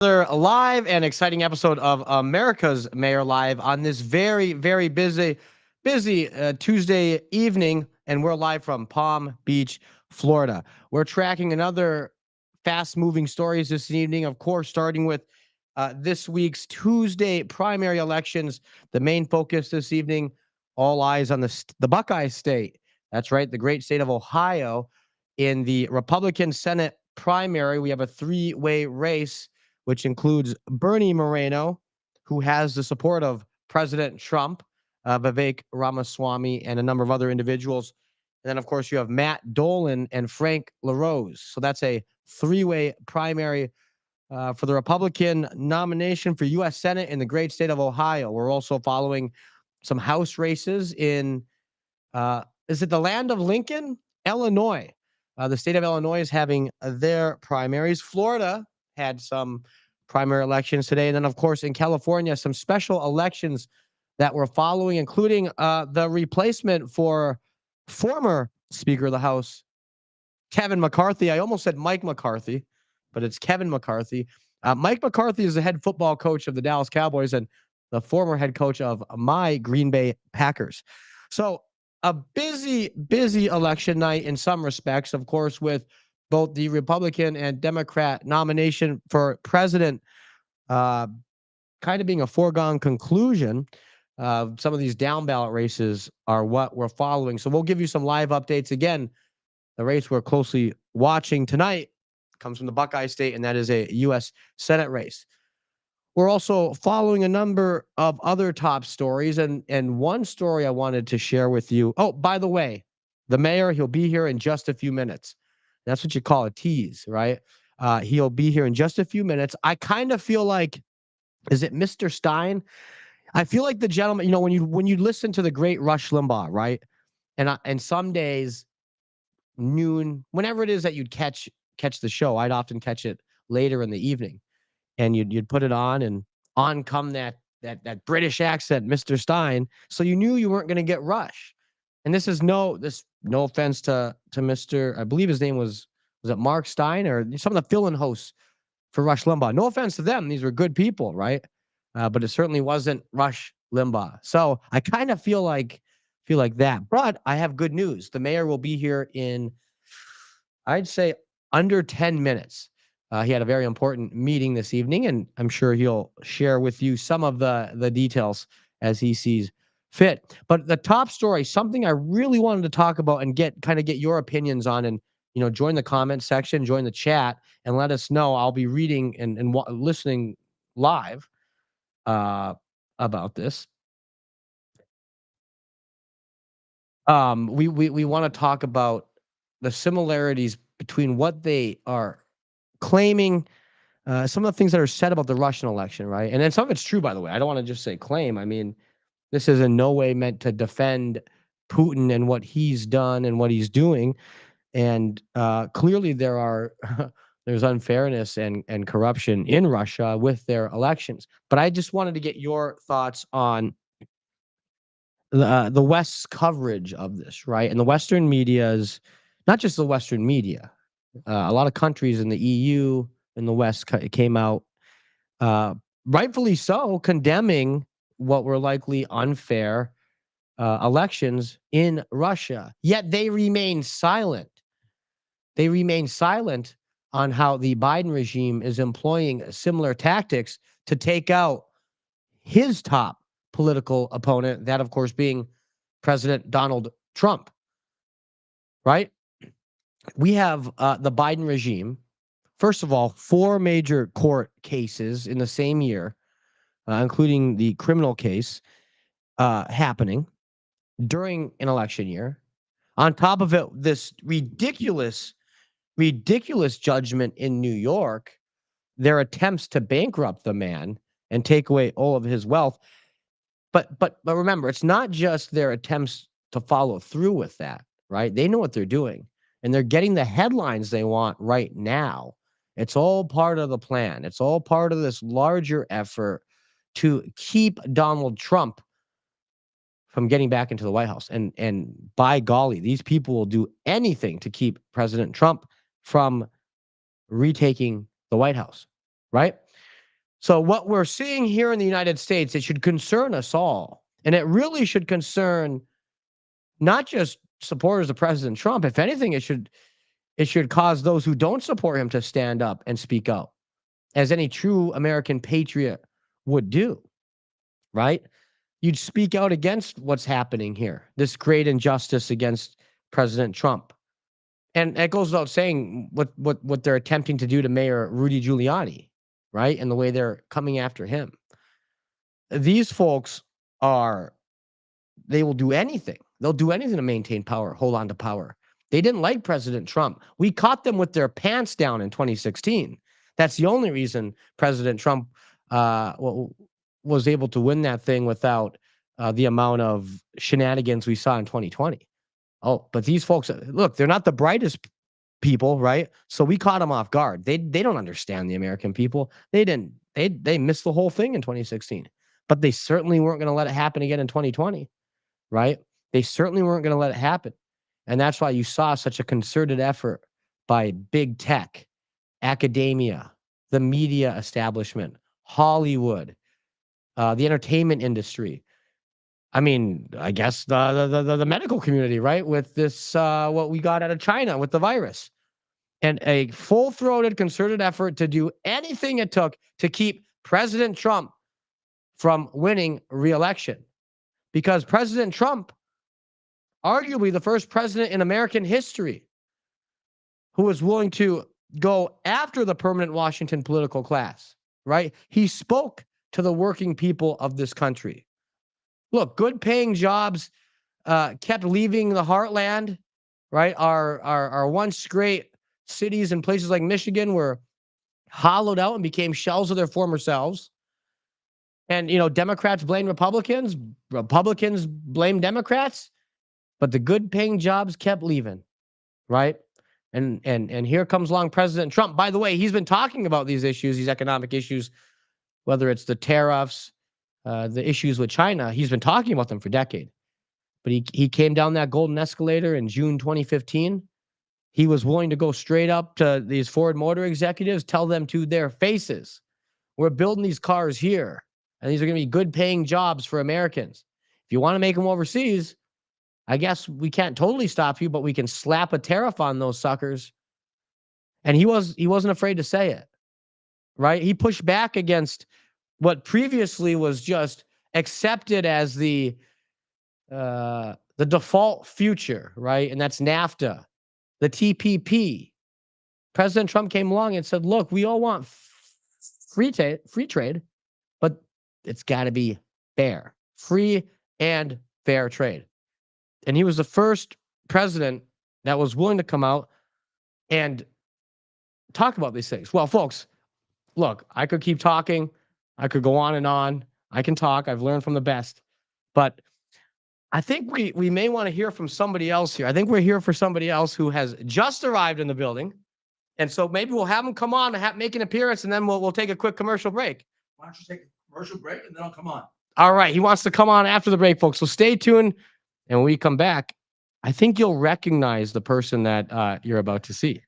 Another live and exciting episode of America's Mayor Live on this very busy Tuesday evening, and we're live from Palm Beach, Florida. We're tracking another fast-moving stories this evening, of course, starting with this week's Tuesday primary elections. The main focus this evening, all eyes on the Buckeye State. That's right, the great state of Ohio. In the Republican Senate primary, we have a three-way race which includes Bernie Moreno, who has the support of President Trump, Vivek Ramaswamy, and a number of other individuals. And then, of course, you have Matt Dolan and Frank LaRose. So that's a three-way primary for the Republican nomination for U.S. Senate in the great state of Ohio. We're also following some House races in, is it the land of Lincoln? Illinois. The state of Illinois is having their primaries. Florida had some primary elections today. And then, of course, in California, some special elections that we're following, including the replacement for former Speaker of the House, Kevin McCarthy. I almost said Mike McCarthy, but it's Kevin McCarthy. Mike McCarthy is the head football coach of the Dallas Cowboys and the former head coach of my Green Bay Packers. So a busy election night in some respects, of course, with both the Republican and Democrat nomination for president kind of being a foregone conclusion. Some of these down ballot races are what we're following. So we'll give you some live updates. Again, the race we're closely watching tonight comes from the Buckeye State, and that is a U.S. Senate race. We're also following a number of other top stories, and one story I wanted to share with you. Oh, by the way, the mayor, he'll be here in just a few minutes. That's what you call a tease, right? He'll be here in just a few minutes. I kind of feel like, is it Mr. Stein? I feel like the gentleman, when you listen to the great Rush Limbaugh, right? And some days, noon, whenever it is that you'd catch the show, I'd often catch it later in the evening, and you'd put it on, and on come that British accent, Mr. Stein. So you knew you weren't going to get Rush. And this is no offense to Mr. I believe his name was it Mark Stein or some of the fill-in hosts for Rush Limbaugh. No offense to them; these were good people, right? But it certainly wasn't Rush Limbaugh. So I kind of feel like that. But I have good news. The mayor will be here in, I'd say, under 10 minutes. He had a very important meeting this evening, and I'm sure he'll share with you some of the details as he sees fit. But the top story, something I really wanted to talk about and get your opinions on, and join the comment section, join the chat, and let us know. I'll be reading and listening live about this. We want to talk about the similarities between what they are claiming, some of the things that are said about the Russian election, right? And then some of it's true, by the way. I don't want to just say claim. I mean, this is in no way meant to defend Putin and what he's done and what he's doing. And clearly there's unfairness and corruption in Russia with their elections. But I just wanted to get your thoughts on the West's coverage of this, right? And the Western media's, not just the Western media, a lot of countries in the EU and the West came out, rightfully so, condemning what were likely unfair elections in Russia. Yet they remain silent. They remain silent on how the Biden regime is employing similar tactics to take out his top political opponent, that, of course, being President Donald Trump, right? We have the Biden regime, first of all, 4 major court cases in the same year, including the criminal case happening during an election year. On top of it, this ridiculous judgment in New York, their attempts to bankrupt the man and take away all of his wealth. But remember, it's not just their attempts to follow through with that, right? They know what they're doing, and they're getting the headlines they want right now. It's all part of the plan. It's all part of this larger effort to keep Donald Trump from getting back into the White House. And by golly, these people will do anything to keep President Trump from retaking the White House, right? So what we're seeing here in the United States, it should concern us all. And it really should concern not just supporters of President Trump. If anything, it should cause those who don't support him to stand up and speak out, as any true American patriot would do, right? You'd speak out against what's happening here, this great injustice against President Trump. And it goes without saying what they're attempting to do to Mayor Rudy Giuliani, right? And the way they're coming after him. These folks they will do anything. They'll do anything to maintain power, hold on to power. They didn't like President Trump. We caught them with their pants down in 2016. That's the only reason President Trump was able to win that thing without the amount of shenanigans we saw in 2020. Oh, but these folks, look, they're not the brightest people, right? So we caught them off guard. They don't understand the American people. They missed the whole thing in 2016. But they certainly weren't going to let it happen again in 2020, right? They certainly weren't going to let it happen. And that's why you saw such a concerted effort by big tech, academia, the media establishment, Hollywood, the entertainment industry. I mean, I guess the medical community, right? With this, what we got out of China with the virus. And a full-throated, concerted effort to do anything it took to keep President Trump from winning re-election. Because President Trump, arguably the first president in American history who was willing to go after the permanent Washington political class, right? He spoke to the working people of this country. Look, good paying jobs kept leaving the heartland, right? Our once great cities and places like Michigan were hollowed out and became shells of their former selves. And, Democrats blame Republicans, Republicans blame Democrats, but the good paying jobs kept leaving, right? And here comes along President Trump. By the way, he's been talking about these issues, these economic issues, whether it's the tariffs, the issues with China. He's been talking about them for decades. But he came down that golden escalator in June 2015. He was willing to go straight up to these Ford Motor executives, tell them to their faces, we're building these cars here, and these are going to be good paying jobs for Americans. If you want to make them overseas, I guess we can't totally stop you, but we can slap a tariff on those suckers. And he wasn't afraid to say it, right? He pushed back against what previously was just accepted as the default future, right? And that's NAFTA, the TPP. President Trump came along and said, look, we all want free trade, but it's got to be fair, free and fair trade. And he was the first president that was willing to come out and talk about these things. Well, folks, look, I could keep talking. I could go on and on. I can talk. I've learned from the best. But I think we may want to hear from somebody else here. I think we're here for somebody else who has just arrived in the building. And so maybe we'll have him come on and make an appearance, and then we'll take a quick commercial break. Why don't you take a commercial break, and then I'll come on. All right. He wants to come on after the break, folks. So stay tuned. And when we come back, I think you'll recognize the person that you're about to see.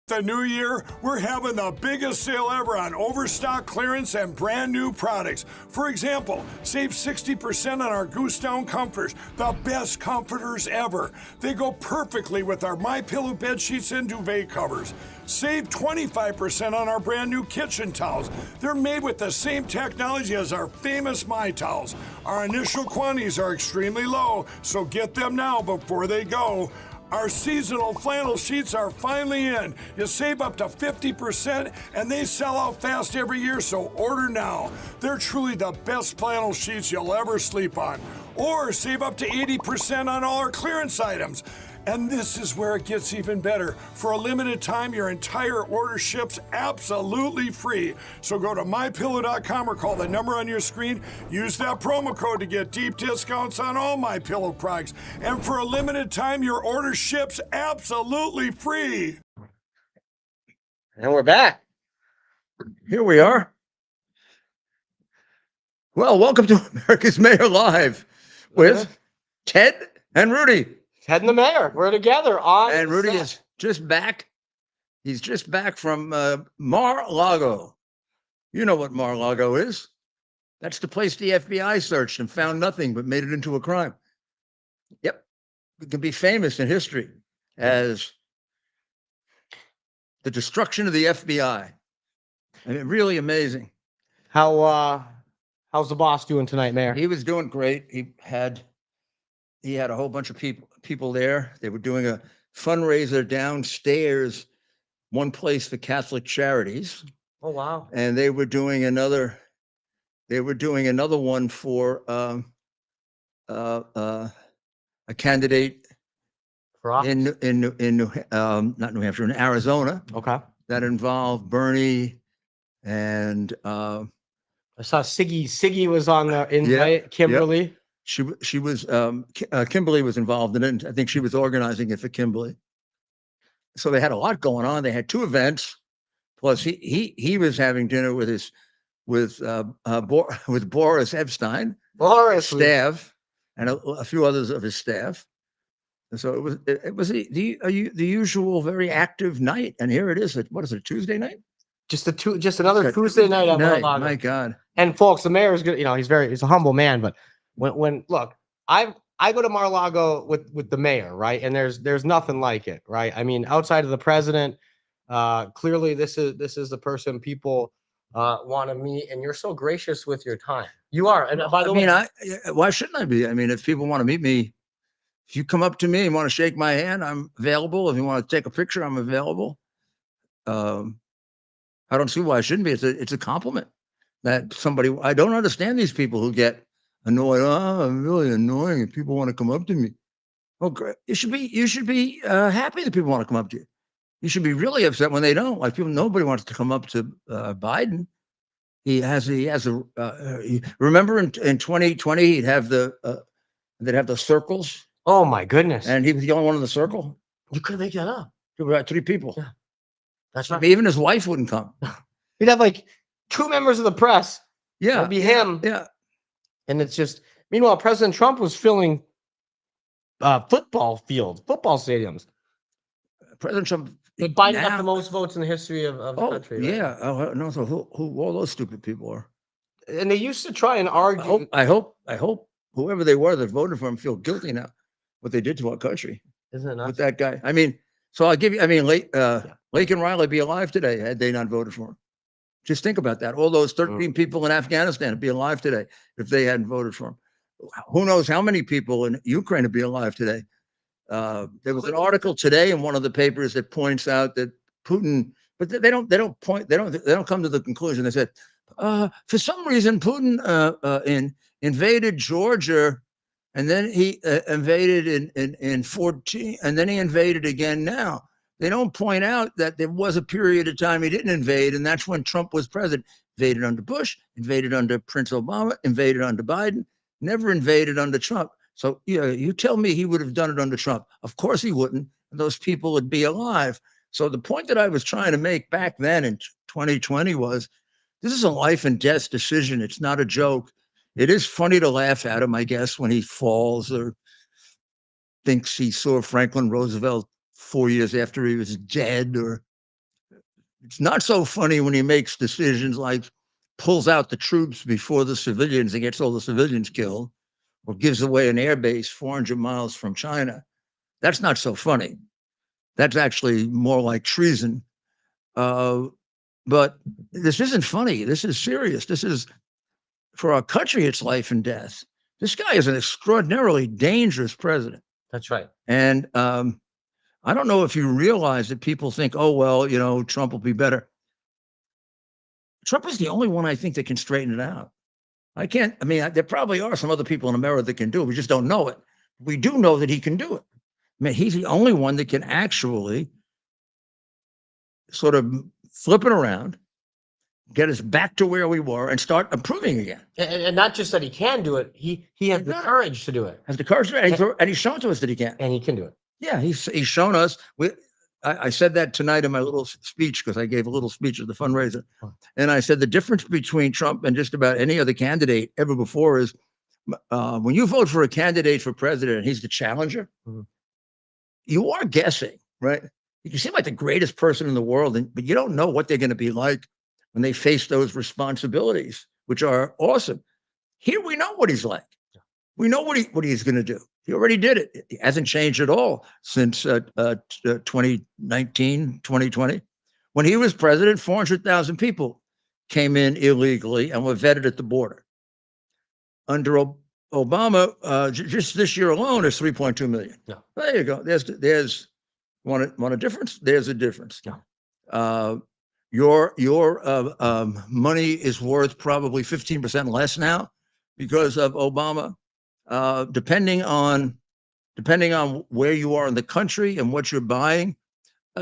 The new year, we're having the biggest sale ever on overstock clearance and brand new products. For example, save 60% on our Goose Down comforters, the best comforters ever. They go perfectly with our MyPillow bed sheets and duvet covers. Save 25% on our brand new kitchen towels. They're made with the same technology as our famous My Towels. Our initial quantities are extremely low, so get them now before they go. Our seasonal flannel sheets are finally in. You save up to 50%, and they sell out fast every year, so order now. They're truly the best flannel sheets you'll ever sleep on. Or save up to 80% on all our clearance items. And this is where it gets even better. For a limited time, your entire order ships absolutely free. So go to MyPillow.com or call the number on your screen. Use that promo code to get deep discounts on all MyPillow products. And for a limited time, your order ships absolutely free. And we're back. Here we are. Well, welcome to America's Mayor Live with Ted and Rudy. Ted and the mayor, we're together on. And Rudy is just back He's just back from Mar-a-Lago. You know what Mar-a-Lago is? That's the place the FBI searched and found nothing but made it into a crime. Yep. It can be famous in history as the destruction of the FBI. I mean, really amazing. How's the boss doing tonight, Mayor? He was doing great. He had a whole bunch of people there. They were doing a fundraiser downstairs, one place for Catholic Charities. Oh wow. And they were doing another one for a candidate in not New Hampshire, in Arizona. Okay. That involved Bernie and I saw Siggy was on the invite. Yep, Kimberly. Yep. She was Kimberly was involved in it. And I think she was organizing it for Kimberly. So they had a lot going on. They had 2 events. Plus he was having dinner with Boris Epstein, staff, and a few others of his staff. And so it was the usual very active night. And here it is. What is it? Tuesday night? Just another Tuesday night at Mar-a-Lago. My God. And folks, the mayor is good. You know, he's a humble man. But when look, I go to Mar-a-Lago with the mayor, right? And there's nothing like it, right? I mean, outside of the president, clearly this is the person people want to meet, and you're so gracious with your time. You are. And by the way, why shouldn't I be? I mean, if people want to meet me, if you come up to me and want to shake my hand, I'm available. If you want to take a picture, I'm available. I don't see why I shouldn't be. It's a compliment that somebody. I don't understand these people who get annoyed. Oh, I'm really annoying if people want to come up to me. Oh, great! You should be happy that people want to come up to you. You should be really upset when they don't. Like nobody wants to come up to Biden. He has a. Remember in 2020, they'd have the circles. Oh my goodness! And he was the only one in the circle. You couldn't make that up. There were 3 people. Yeah. That's right. Even his wife wouldn't come. He'd have like 2 members of the press. Yeah. It'd be him. Yeah. And it's just, meanwhile, President Trump was filling football stadiums. President Trump. But Biden got the most votes in the history of the country. Right? Yeah. No, so who all those stupid people are. And they used to try and argue. I hope whoever they were that voted for him feel guilty now, what they did to our country. Isn't it nuts? With that guy. I mean, so I'll give you, Lake and Riley be alive today had they not voted for him. Just think about that. All those 13 people in Afghanistan would be alive today if they hadn't voted for him. Who knows how many people in Ukraine would be alive today. There was an article today in one of the papers that points out that Putin, but they don't come to the conclusion. They said, for some reason, Putin invaded Georgia, and then he invaded in 14, and then he invaded again now. They don't point out that there was a period of time he didn't invade, and that's when Trump was president. Invaded under Bush, invaded under Prince Obama, invaded under Biden, never invaded under Trump. So you tell me he would have done it under Trump. Of course he wouldn't. Those people would be alive. So the point that I was trying to make back then in 2020 was, this is a life and death decision. It's not a joke. It is funny to laugh at him, I guess, when he falls or thinks he saw Franklin Roosevelt 4 years after he was dead. Or it's not so funny when he makes decisions like pulls out the troops before the civilians and gets all the civilians killed, or gives away an air base 400 miles from China. That's not so funny. That's actually more like treason. But this isn't funny. This is serious. This is, for our country, it's life and death. This guy is an extraordinarily dangerous president. That's right. And I don't know if you realize that people think, oh, well, Trump will be better. Trump is the only one I think that can straighten it out. There probably are some other people in America that can do it. We just don't know it. We do know that he can do it. I mean, he's the only one that can actually sort of flip it around, get us back to where we were, and start improving again. And not just that he can do it, he has the courage to do it. Has the courage to do it, and he's shown to us that he can. And he can do it. Yeah, he's shown us. I said that tonight in my little speech, because I gave a little speech at the fundraiser. And I said the difference between Trump and just about any other candidate ever before is when you vote for a candidate for president and he's the challenger, you are guessing, right? You seem like the greatest person in the world, but you don't know what they're going to be like when they face those responsibilities, which are awesome. Here we know what he's like. We know what he's going to do. He already did it. It hasn't changed at all since 2019, 2020. When he was president, 400,000 people came in illegally and were vetted at the border. Under Obama, just this year alone, is 3.2 million. Yeah. There you go. There's want a difference? There's a difference. Yeah. Your money is worth probably 15% less now because of Obama. Depending on where you are in the country and what you're buying,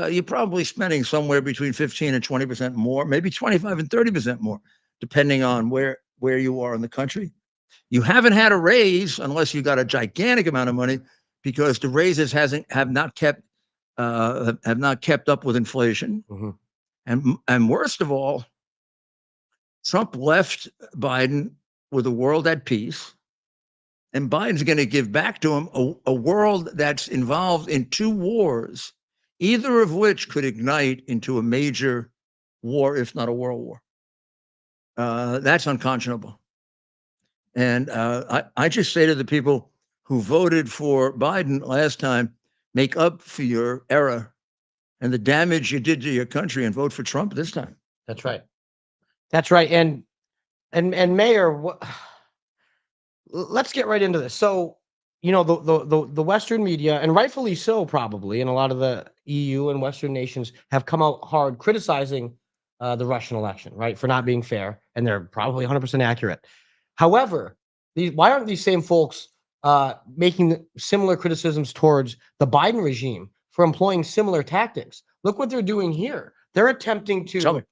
you're probably spending somewhere between 15 and 20% more, maybe 25 and 30% more, depending on where you are in the country. You haven't had a raise unless you got a gigantic amount of money, because the raises have not kept up with inflation. Mm-hmm. And worst of all, Trump left Biden with a world at peace, and Biden's going to give back to him a world that's involved in 2 wars, either of which could ignite into a major war, if not a world war. That's unconscionable. And I just say to the people who voted for Biden last time, make up for your error and the damage you did to your country, and vote for Trump this time. That's right. That's right. And Mayor, let's get right into this. So, you know, the Western media, and rightfully so, probably, and a lot of the EU and Western nations have come out hard criticizing the Russian election, right, for not being fair, and they're probably 100% accurate. However, why aren't these same folks making similar criticisms towards the Biden regime for employing similar tactics? Look what they're doing here. They're attempting to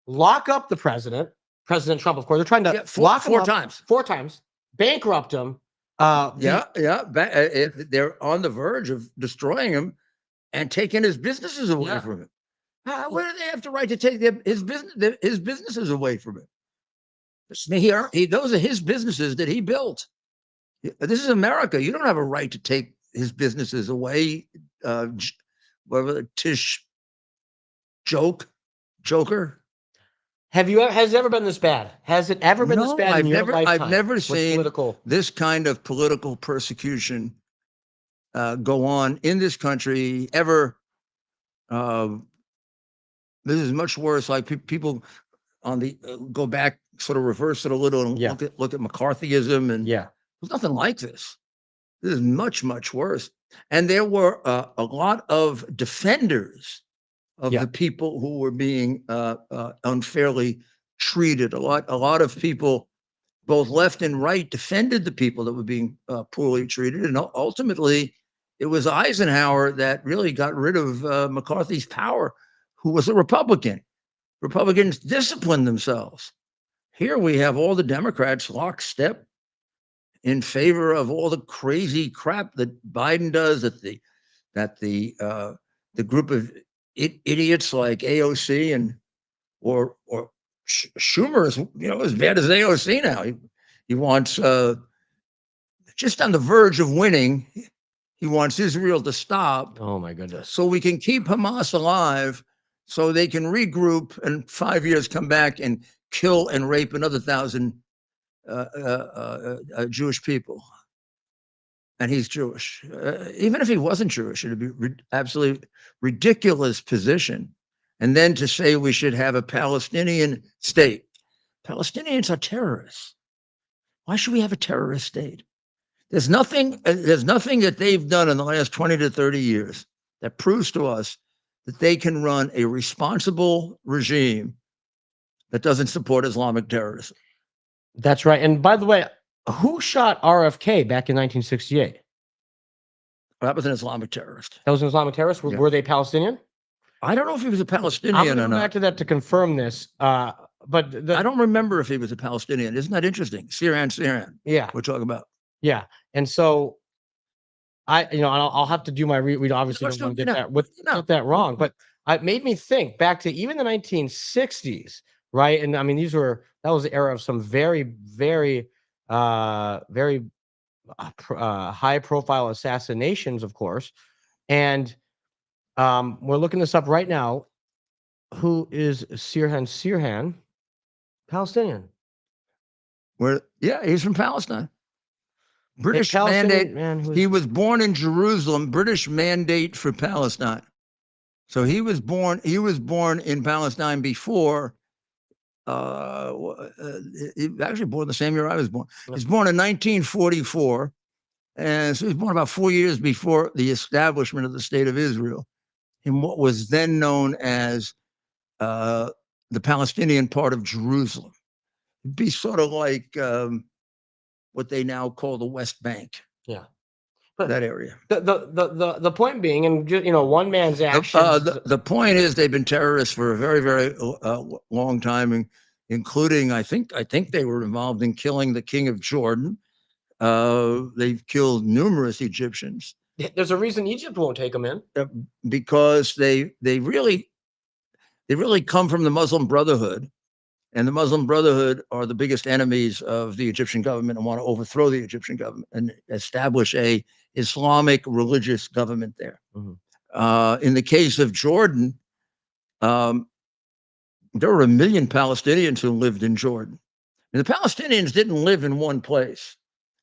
lock up the president, President Trump, of course. They're trying to lock him up 4 times, bankrupt him. They're on the verge of destroying him and taking his businesses away from him. Where do they have the right to take his businesses away from him? Those are his businesses that he built. This is America. You don't have a right to take his businesses away. Tish Joker. Has it ever been this bad? Has it ever been this bad in your lifetime? I've never seen this kind of political persecution go on in this country ever. This is much worse. Like people on the go back, sort of reverse it a little, and look at McCarthyism, and there's nothing like this. This is much, much worse. And there were a lot of defenders of the people who were being unfairly treated. A lot of people, both left and right, defended the people that were being poorly treated. And ultimately, it was Eisenhower that really got rid of McCarthy's power, who was a Republican. Republicans disciplined themselves. Here we have all the Democrats lockstep in favor of all the crazy crap that Biden does, that the group of idiots like AOC and or Schumer is, as bad as AOC now. He wants, just on the verge of winning, he wants Israel to stop. Oh my goodness! So we can keep Hamas alive, so they can regroup and 5 years come back and kill and rape another 1,000 Jewish people. And he's Jewish. Even if he wasn't Jewish, it'd be absolutely ridiculous position. And then to say we should have a Palestinian state. Palestinians are terrorists. Why should we have a terrorist state? There's nothing that they've done in the last 20 to 30 years that proves to us that they can run a responsible regime that doesn't support Islamic terrorism. That's right. And by the way, who shot RFK back in 1968? That was an Islamic terrorist. That was an Islamic terrorist? Were they Palestinian? I don't know if he was a Palestinian I'm going to or go not. back to that to confirm this. But I don't remember if he was a Palestinian. Isn't that interesting? Syrian. Yeah. We're talking about. Yeah. And so I'll have to do my read. We obviously don't want to get that wrong, but it made me think back to even the 1960s, right? And I mean, that was the era of some very, very, very high profile assassinations, of course. And We're looking this up right now. Who is Sirhan Sirhan? Palestinian. He's from Palestine. British Palestinian mandate. man He was born in Jerusalem. British mandate for Palestine. So he was born in Palestine before. He was actually born the same year I was born. He was born in 1944, and so he was born about 4 years before the establishment of the state of Israel in what was then known as the Palestinian part of Jerusalem. It'd be sort of like what they now call the West Bank. Yeah. But that area. The point being, and one man's actions. The point is, they've been terrorists for a very, very long time, including I think they were involved in killing the king of Jordan. They've killed numerous Egyptians. There's a reason Egypt won't take them in, because they really come from the Muslim Brotherhood. And the Muslim Brotherhood are the biggest enemies of the Egyptian government and want to overthrow the Egyptian government and establish a Islamic religious government there. In the case of Jordan, there were 1 million Palestinians who lived in Jordan. And the Palestinians didn't live in one place.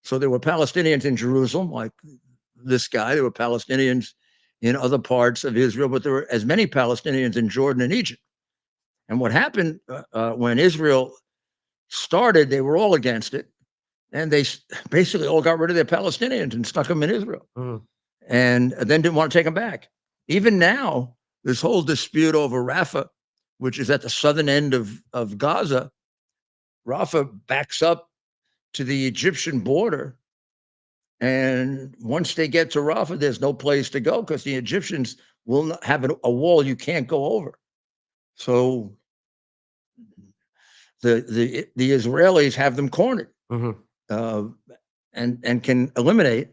So there were Palestinians in Jerusalem, like this guy. There were Palestinians in other parts of Israel, but there were as many Palestinians in Jordan and Egypt. And what happened when Israel started, they were all against it. And they basically all got rid of their Palestinians and stuck them in Israel. And then didn't want to take them back. Even now, this whole dispute over Rafah, which is at the southern end of Gaza, Rafah backs up to the Egyptian border. And once they get to Rafah, there's no place to go because the Egyptians will not have a wall you can't go over. So the Israelis have them cornered, and can eliminate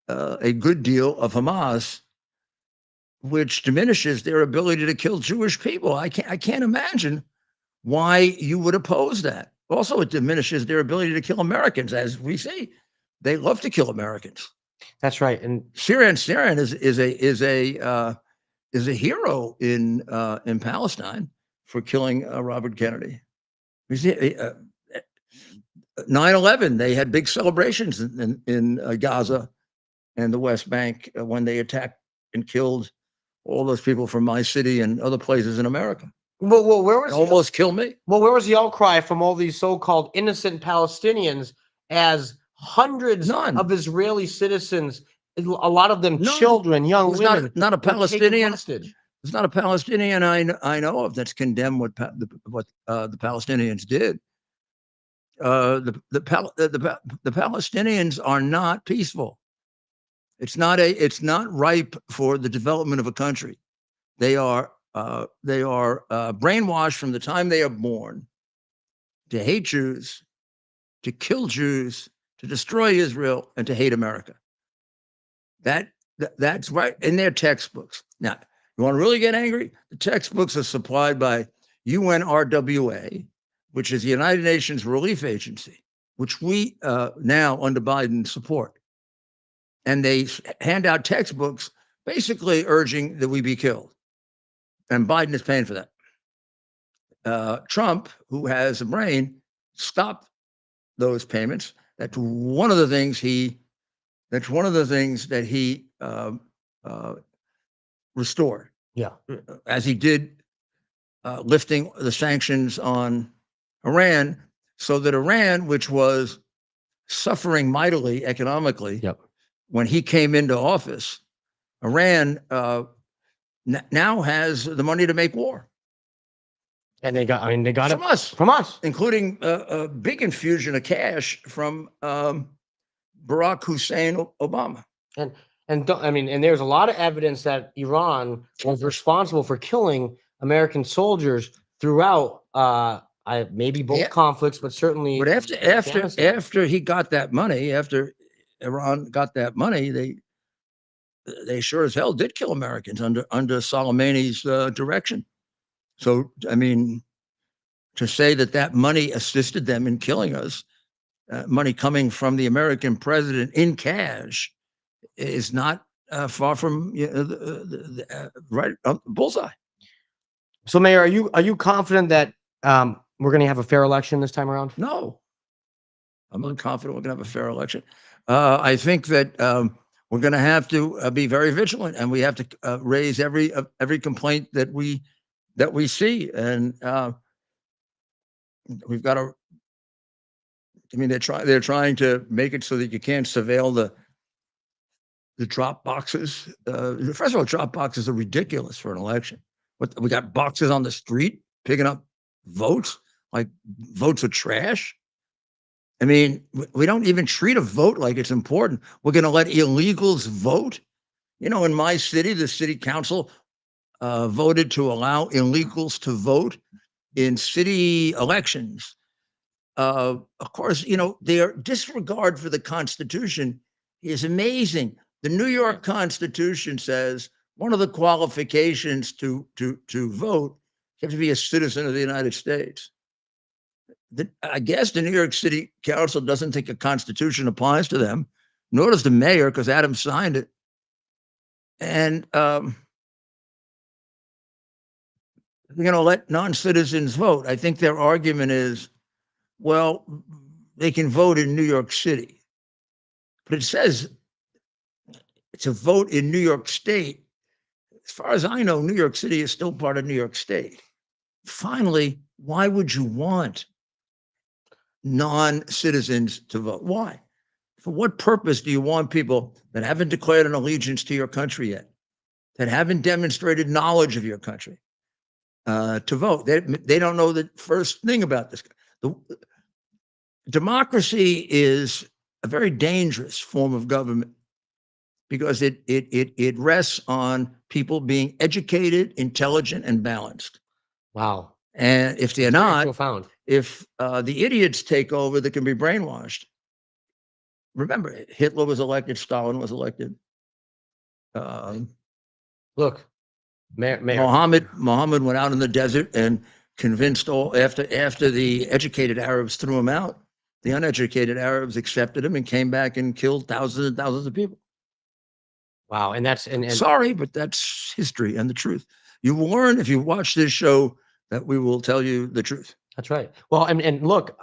a good deal of Hamas, which diminishes their ability to kill Jewish people. I can't imagine why you would oppose that. Also, it diminishes their ability to kill Americans, as we see. They love to kill Americans. That's right. And Sirhan is a hero in Palestine for killing Robert Kennedy. 9/11, they had big celebrations in Gaza and the West Bank when they attacked and killed all those people from my city and other places in America. Well, where was almost killed me? Well, where was the outcry from all these so-called innocent Palestinians as hundreds of Israeli citizens, a lot of them children, young women, not a Palestinian. There's not a Palestinian I know of that's condemned what the Palestinians did. The Palestinians are not peaceful. It's not ripe for the development of a country. They are brainwashed from the time they are born to hate Jews, to kill Jews, to destroy Israel, and to hate America. That's right in their textbooks. Now, you want to really get angry? The textbooks are supplied by UNRWA, which is the United Nations Relief Agency, which we now under Biden support. And they hand out textbooks basically urging that we be killed. And Biden is paying for that. Trump, who has a brain, stopped those payments. That's one of the things that he restored. Yeah, as he did lifting the sanctions on Iran, so that Iran, which was suffering mightily economically when he came into office, Iran now has the money to make war. And they got it from us, including a big infusion of cash from Barack Hussein Obama. And there's a lot of evidence that Iran was responsible for killing American soldiers throughout maybe both conflicts, but certainly. But after he got that money, after Iran got that money, they sure as hell did kill Americans under Soleimani's direction. So, I mean, to say that money assisted them in killing us, money coming from the American president in cash, is not far from right bullseye. So, Mayor, are you confident that we're going to have a fair election this time around? No, I'm unconfident we're going to have a fair election. I think that we're going to have to be very vigilant, and we have to raise every complaint that we see, and we've got to. I mean, they're trying to make it so that you can't surveil the drop boxes. First of all, drop boxes are ridiculous for an election. We got boxes on the street picking up votes, like votes are trash. I mean, we don't even treat a vote like it's important. We're going to let illegals vote. You know, in my city, the city council voted to allow illegals to vote in city elections. Of course, you know, their disregard for the Constitution is amazing. The New York Constitution says one of the qualifications to vote, you have to be a citizen of the United States. I guess the New York City Council doesn't think a Constitution applies to them, nor does the mayor, because Adam signed it. And they're going to let non-citizens vote. I think their argument is, well, they can vote in New York City, but it says it's a vote in New York State. As far as I know, New York City is still part of New York State. Finally, why would you want non-citizens to vote? Why? For what purpose do you want people that haven't declared an allegiance to your country yet, that haven't demonstrated knowledge of your country, to vote? They don't know the first thing about this. Democracy is a very dangerous form of government because it rests on people being educated, intelligent, and balanced. Wow. And if they're not, profound. If the idiots take over that can be brainwashed. Remember, Hitler was elected, Stalin was elected. Look, Mayor. Muhammad went out in the desert and convinced all, after the educated Arabs threw him out, the uneducated Arabs accepted him and came back and killed thousands and thousands of people. Wow. And that's and sorry, but that's history and the truth. You will learn if you watch this show that we will tell you the truth. That's right. Well, and look,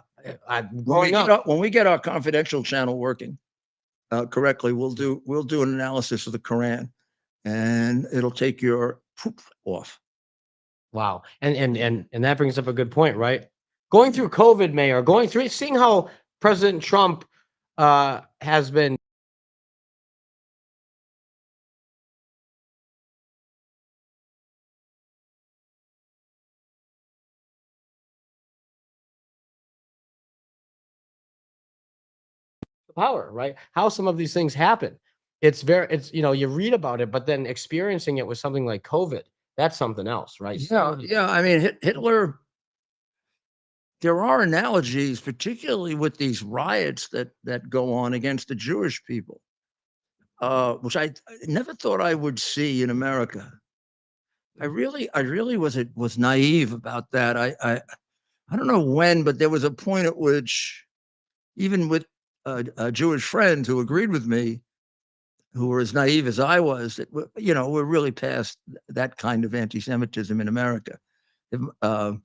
when we get our confidential channel working correctly, we'll do an analysis of the Quran, and it'll take your poop off. Wow. And that brings up a good point, right? Going through COVID, Mayor, seeing how President Trump has been power, right? How some of these things happen. It's you read about it, but then experiencing it with something like COVID, that's something else, right? Yeah. I mean, Hitler. There are analogies, particularly with these riots that go on against the Jewish people, which I never thought I would see in America. I really was naive about that. I don't know when, but there was a point at which, even with Jewish friends who agreed with me, who were as naive as I was, that we're really past that kind of anti-Semitism in America. I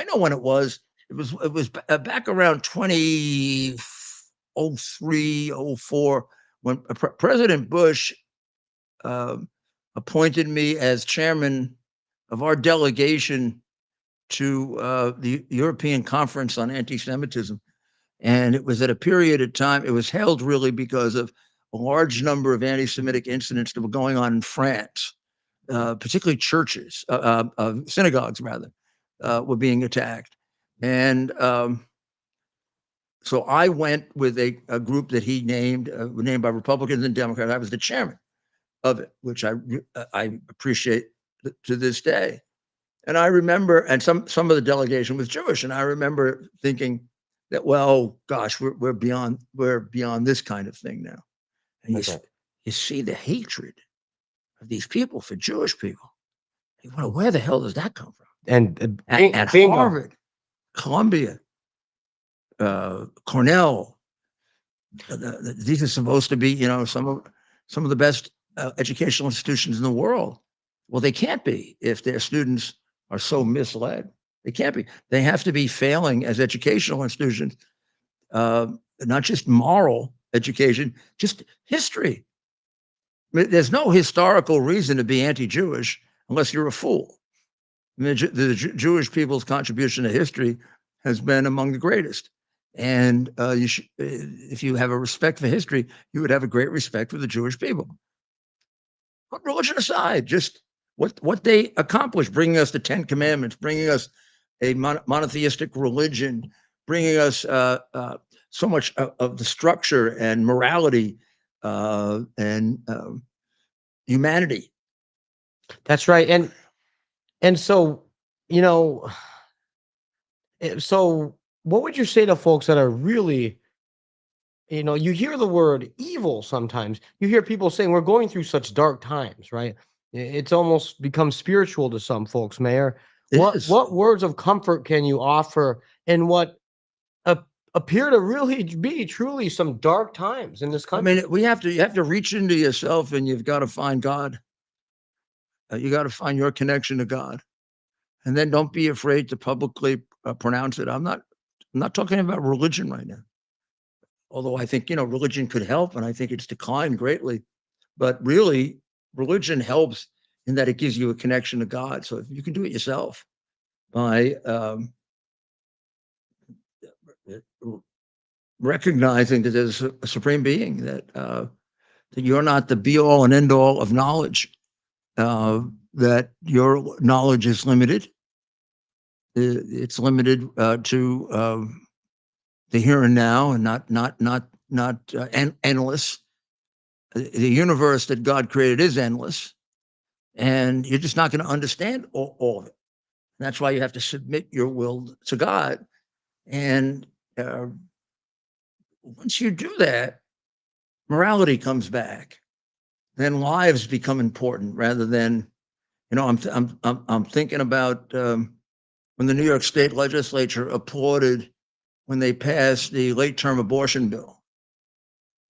know when it was. It was back around 2003, 04, when President Bush appointed me as chairman of our delegation to the European Conference on Anti-Semitism. And it was at a period of time, it was held really because of a large number of anti-Semitic incidents that were going on in France, particularly churches, synagogues rather, were being attacked. And so I went with a group that he named by Republicans and Democrats. I was the chairman of it, which I appreciate to this day. And I remember, and some of the delegation was Jewish, and I remember thinking that, well, gosh, we're beyond this kind of thing now. And you see the hatred of these people for Jewish people. Well, where the hell does that come from? And at Harvard, Columbia, Cornell. These are supposed to be, some of the best educational institutions in the world. Well, they can't be if their students are so misled. They can't be. They have to be failing as educational institutions, not just moral education, just history. There's no historical reason to be anti-Jewish unless you're a fool. I mean, the Jewish people's contribution to history has been among the greatest. And if you have a respect for history, you would have a great respect for the Jewish people. Put religion aside, just what they accomplished, bringing us the 10 Commandments, bringing us a monotheistic religion, bringing us so much of the structure and morality and humanity. That's right. And so, you know, so what would you say to folks that are really, you hear the word evil sometimes. You hear people saying we're going through such dark times, right? It's almost become spiritual to some folks, Mayor. What words of comfort can you offer in what appear to really be truly some dark times in this country? I mean, you have to reach into yourself, and you've got to find God. You got to find your connection to God, and then don't be afraid to publicly pronounce it. I'm not talking about religion right now, although I think religion could help, and I think it's declined greatly. But really, religion helps in that it gives you a connection to God. So if you can do it yourself by recognizing that there's a supreme being, that you're not the be all and end all of knowledge, that your knowledge is limited. It's limited to the here and now, and not endless. The universe that God created is endless, and you're just not going to understand all of it. And that's why you have to submit your will to God. And once you do that, morality comes back. Then lives become important rather than, I'm thinking about when the New York State legislature applauded when they passed the late-term abortion bill.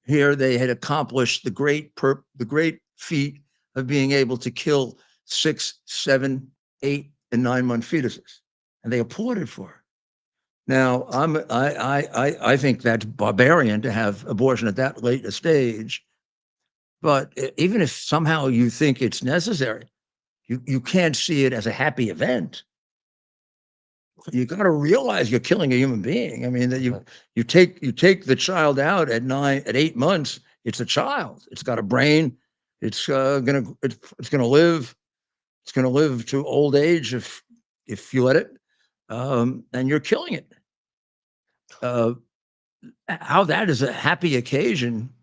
Here they had accomplished the great feat of being able to kill 6, 7, 8, and 9-month fetuses, and they applauded for it. Now, I think that's barbarian to have abortion at that late a stage. But even if somehow you think it's necessary, you can't see it as a happy event. You got to realize you're killing a human being. I mean, that you take the child out at 8 months. It's a child. It's got a brain. It's gonna live. It's gonna live to old age if you let it. And you're killing it. How that is a happy occasion,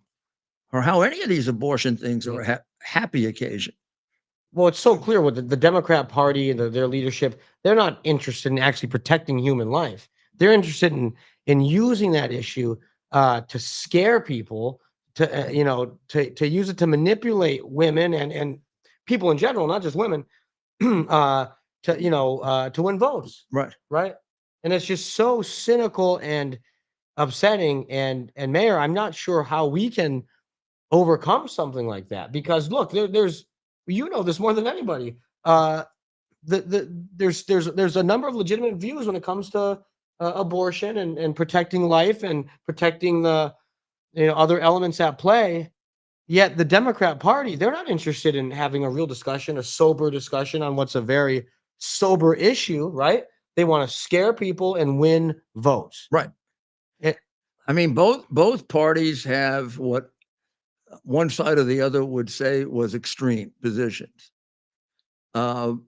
or how any of these abortion things are a happy occasion. Well, it's so clear with the Democrat Party and their leadership. They're not interested in actually protecting human life. They're interested in using that issue to scare people, to use it to manipulate women and people in general, not just women, to win votes. Right. And it's just so cynical and upsetting. And Mayor, I'm not sure how we can overcome something like that, because look, there's this more than anybody. There's a number of legitimate views when it comes to abortion and protecting life and protecting the other elements at play. Yet the Democrat Party, they're not interested in having a real discussion, a sober discussion on what's a very sober issue, right? They want to scare people and win votes. Right. I mean, both parties have what one side or the other would say was extreme positions. But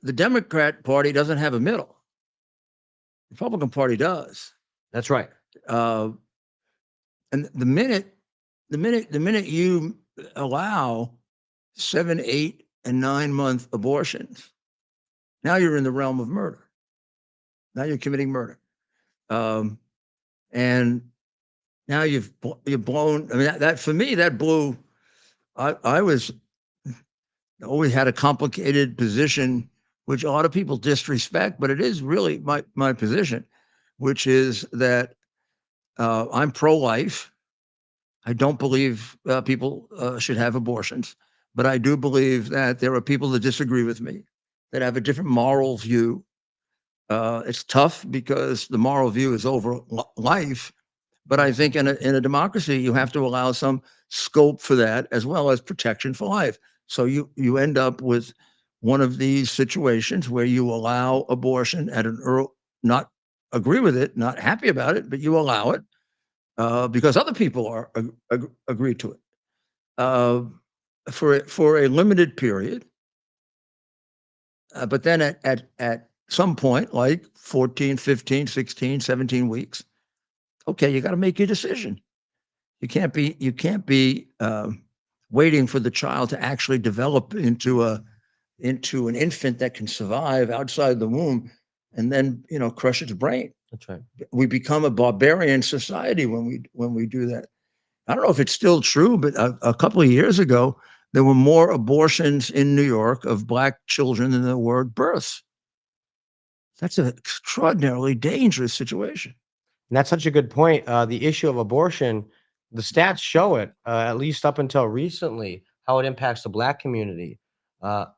the Democrat Party doesn't have a middle. The Republican Party does. That's right. And the minute you allow 7, 8, and 9-month abortions, now you're in the realm of murder. Now you're committing murder. And now you've blown. I mean, that for me, that blew. I always had a complicated position, which a lot of people disrespect, but it is really my position, which is that I'm pro-life. I don't believe people should have abortions, but I do believe that there are people that disagree with me, that have a different moral view. It's tough because the moral view is over life, but I think in a democracy, you have to allow some scope for that as well as protection for life. So you end up with one of these situations where you allow abortion at an not agree with it, not happy about it, but you allow it because other people are agree to it for a limited period. But then at some point, like 14, 15, 16, 17 weeks, okay, you got to make your decision. You can't be waiting for the child to actually develop into an infant that can survive outside the womb, and then crush its brain. That's right. We become a barbarian society when we do that. I don't know if it's still true, but a couple of years ago, there were more abortions in New York of Black children than there were births. That's an extraordinarily dangerous situation. And that's such a good point. The issue of abortion, the stats show it, at least up until recently, how it impacts the Black community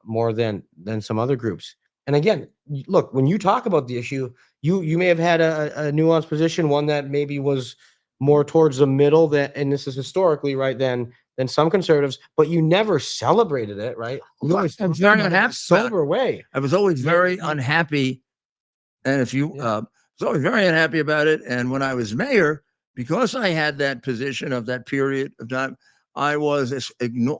more than some other groups. And again, look, when you talk about the issue, you may have had a nuanced position, one that maybe was more towards the middle, and this is historically right than some conservatives, but you never celebrated it, right? You always I'm very unhappy. sober way. I was always very unhappy, and if you was always very unhappy about it. And when I was mayor, because I had that position of that period of time, I was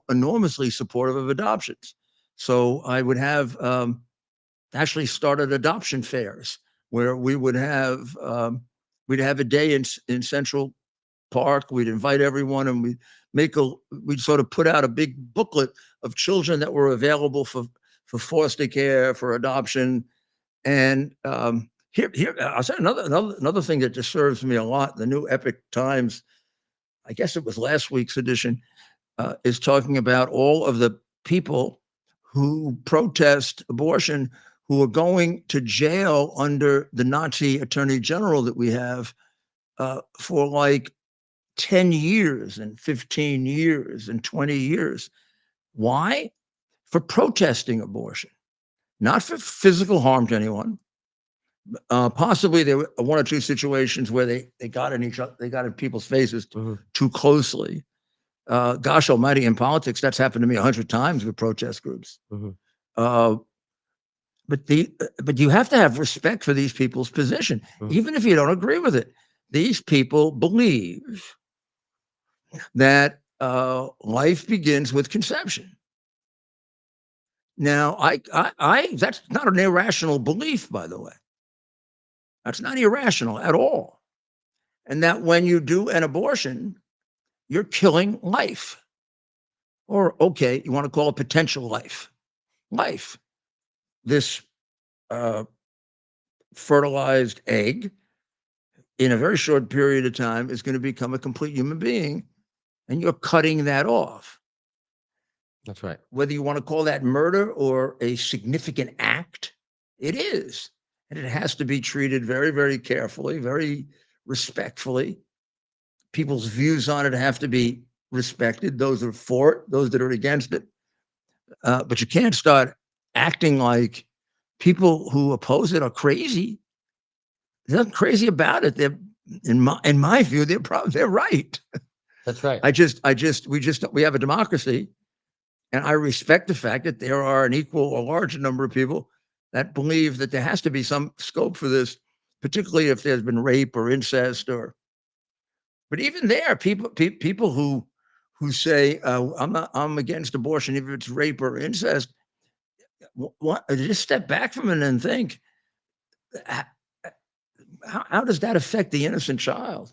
enormously supportive of adoptions. So I would have actually started adoption fairs where we would have we'd have a day in Central Park. We'd invite everyone, and we'd sort of put out a big booklet of children that were available for foster care, for adoption. And here, I'll say another thing that disturbs me a lot. The New Epic Times, I guess it was last week's edition, is talking about all of the people who protest abortion who are going to jail under the Nazi Attorney General that we have for like 10 years and 15 years and 20 years. Why? For protesting abortion, not for physical harm to anyone. Possibly there were one or two situations where they got in people's faces too closely. Gosh almighty, in politics, that's happened to me 100 times with protest groups. But you have to have respect for these people's position, even if you don't agree with it. These people believe that life begins with conception. Now, I that's not an irrational belief, by the way. That's not irrational at all. And that when you do an abortion, you're killing life. Or, okay, you want to call it potential life. Life. This fertilized egg, in a very short period of time, is going to become a complete human being, and you're cutting that off. That's right. Whether you want to call that murder or a significant act, it is. And it has to be treated very, very carefully, very respectfully. People's views on it have to be respected. Those are for it, those that are against it. But you can't start acting like people who oppose it are crazy. There's nothing crazy about it. They're, in my view, they're right. That's right. We have a democracy, and I respect the fact that there are an equal or large number of people that believe that there has to be some scope for this, particularly if there's been rape or incest but even there, people who say I'm against abortion if it's rape or incest. Just step back from it and think, how does that affect the innocent child?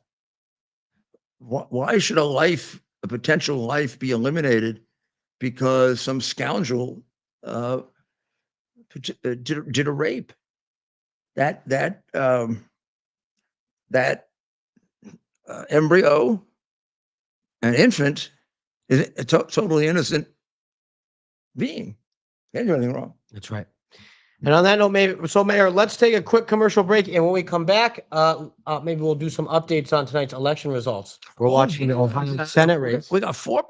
Why should a potential life, be eliminated because some scoundrel did a rape? That embryo, an infant, is a totally innocent being. Can't do anything wrong. That's right. And on that note, Mayor, let's take a quick commercial break, and when we come back, maybe we'll do some updates on tonight's election results. We're watching the Ohio Senate race. We got four.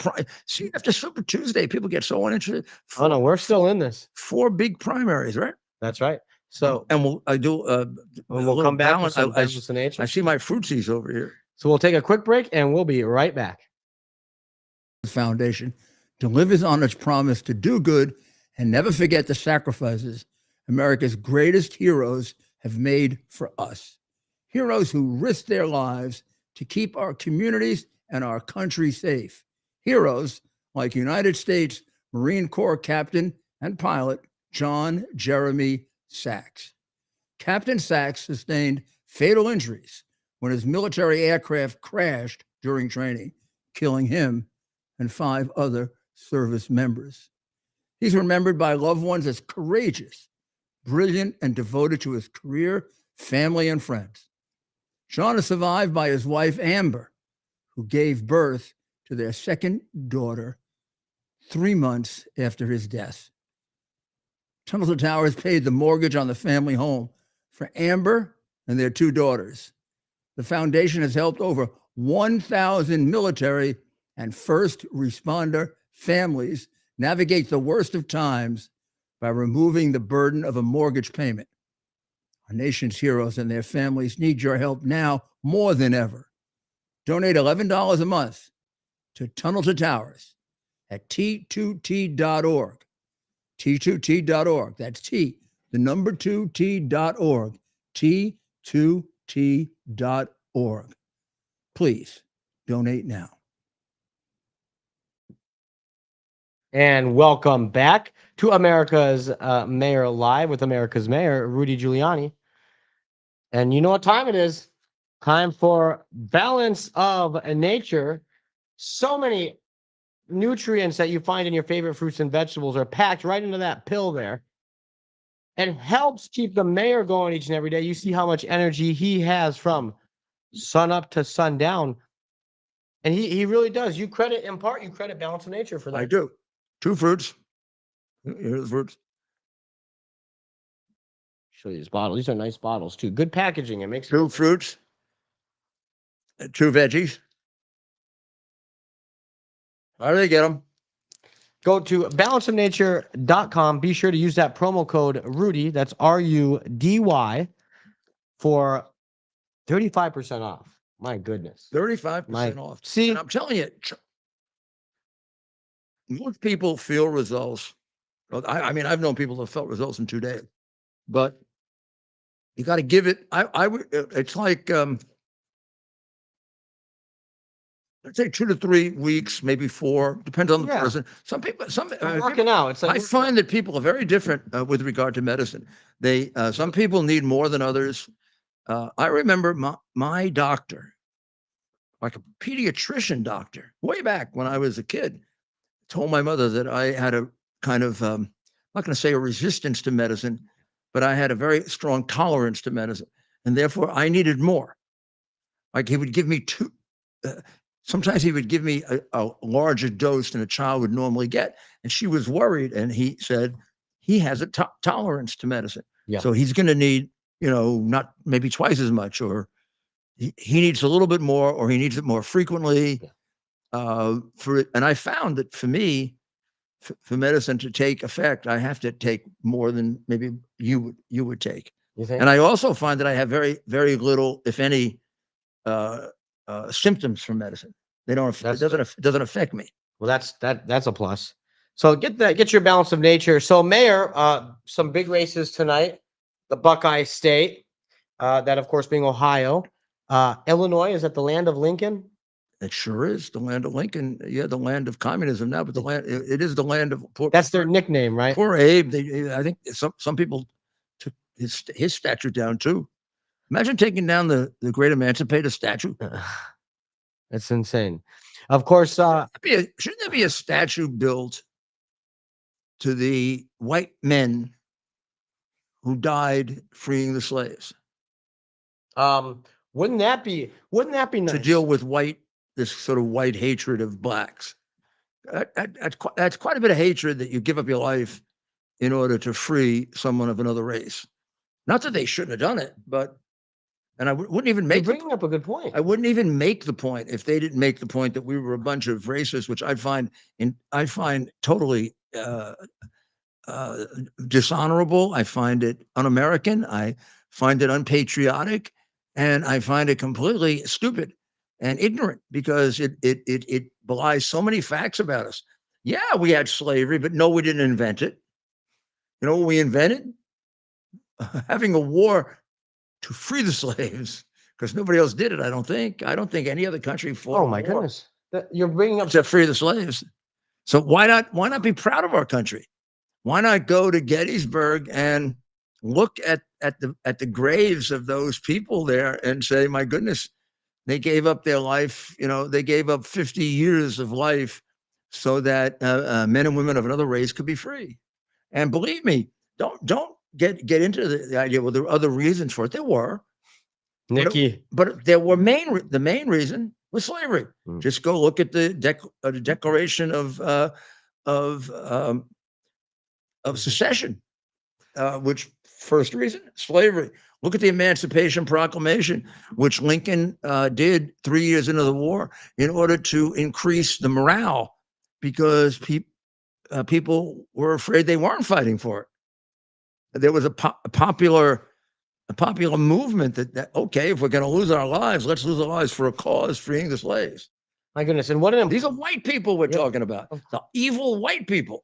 See, after Super Tuesday, people get so uninterested. Oh no, we're still in this. 4 big primaries, right? That's right. So, and we'll come back with some balance in nature. I see my fruitsies over here. So we'll take a quick break, and we'll be right back. Foundation delivers on its promise to do good and never forget the sacrifices America's greatest heroes have made for us. Heroes who risked their lives to keep our communities and our country safe. Heroes like United States Marine Corps Captain and pilot John Jeremy Sachs. Captain Sachs sustained fatal injuries when his military aircraft crashed during training, killing him and 5 other service members. He's remembered by loved ones as courageous, brilliant, and devoted to his career, family, and friends. John is survived by his wife, Amber, who gave birth to their second daughter 3 months after his death. Tunnel to Towers paid the mortgage on the family home for Amber and their 2 daughters. The foundation has helped over 1,000 military and first responder families navigate the worst of times by removing the burden of a mortgage payment. Our nation's heroes and their families need your help now more than ever. Donate $11 a month to Tunnel to Towers at T2T.org. T2T.org. That's T, the number 2T.org. T2T.org. Please donate now. And welcome back to America's Mayor Live with America's Mayor, Rudy Giuliani. And you know what time it is? Time for Balance of Nature. So many nutrients that you find in your favorite fruits and vegetables are packed right into that pill there. It helps keep the mayor going each and every day. You see how much energy he has from sun up to sundown. And he really does. You credit Balance of Nature for that. I do. 2 fruits. Here's the fruits. Show you these bottles. These are nice bottles too. Good packaging. It makes 2 fruits. 2 veggies. How do they get them? Go to balanceofnature.com. Be sure to use that promo code Rudy. That's RUDY for 35% off. My goodness. 35% off. See, and I'm telling you, most people feel results. I mean, I've known people that felt results in 2 days, but you got to give it. It's like, let's say 2 to 3 weeks, maybe 4, depends on the person. Some people, working out. It's like I find that people are very different with regard to medicine. Some people need more than others. I remember my doctor, like a pediatrician doctor, way back when I was a kid, told my mother that I had a kind of, I'm not going to say a resistance to medicine, but I had a very strong tolerance to medicine. And therefore I needed more. Like he would give me 2, sometimes he would give me a larger dose than a child would normally get. And she was worried. And he said, he has a tolerance to medicine. Yeah. So he's going to need, not maybe twice as much, or he needs a little bit more, or he needs it more frequently. And I found that for me, for medicine to take effect, I have to take more than maybe you would take. You think? And I also find that I have very, very little, if any, symptoms from medicine. It doesn't affect me. Well, that's a plus. So get your Balance of Nature. So Mayor, some big races tonight. The Buckeye State, that of course being Ohio. Illinois, is that the land of Lincoln? It sure is the land of Lincoln. Yeah, the land of communism now, but it is the land of poor. That's their nickname, right? Poor Abe. I think some people took his statue down too. Imagine taking down the great emancipator statue. That's insane. Of course, shouldn't there be a statue built to the white men who died freeing the slaves? Wouldn't that be nice? To deal with this sort of white hatred of blacks. That's quite a bit of hatred that you give up your life in order to free someone of another race. Not that they shouldn't have done it, but, and I wouldn't even You're make bringing up a good point. I wouldn't even make the point if they didn't make the point that we were a bunch of racists, which I find totally dishonorable. I find it un-American. I find it unpatriotic, and I find it completely stupid and ignorant because it belies so many facts about us. Yeah, we had slavery, but no, we didn't invent it. You know what we invented? Having a war to free the slaves, because nobody else did it. I don't think any other country fought. Oh my goodness, you're bringing up to free the slaves. So why not be proud of our country? Why not go to Gettysburg and look at the graves of those people there and say, my goodness, they gave up their life. You know, they gave up 50 years of life so that men and women of another race could be free. And believe me, don't get into the idea. Well, there were other reasons for it. There were, Nikki, but there were the main reason was slavery. Just go look at the Declaration of secession, which first reason, slavery. Look at the Emancipation Proclamation, which Lincoln did 3 years into the war in order to increase the morale, because people were afraid they weren't fighting for it. There was a popular movement that okay, if we're going to lose our lives, let's lose our lives for a cause, freeing the slaves. My goodness, and these are white people we're talking about, the evil white people.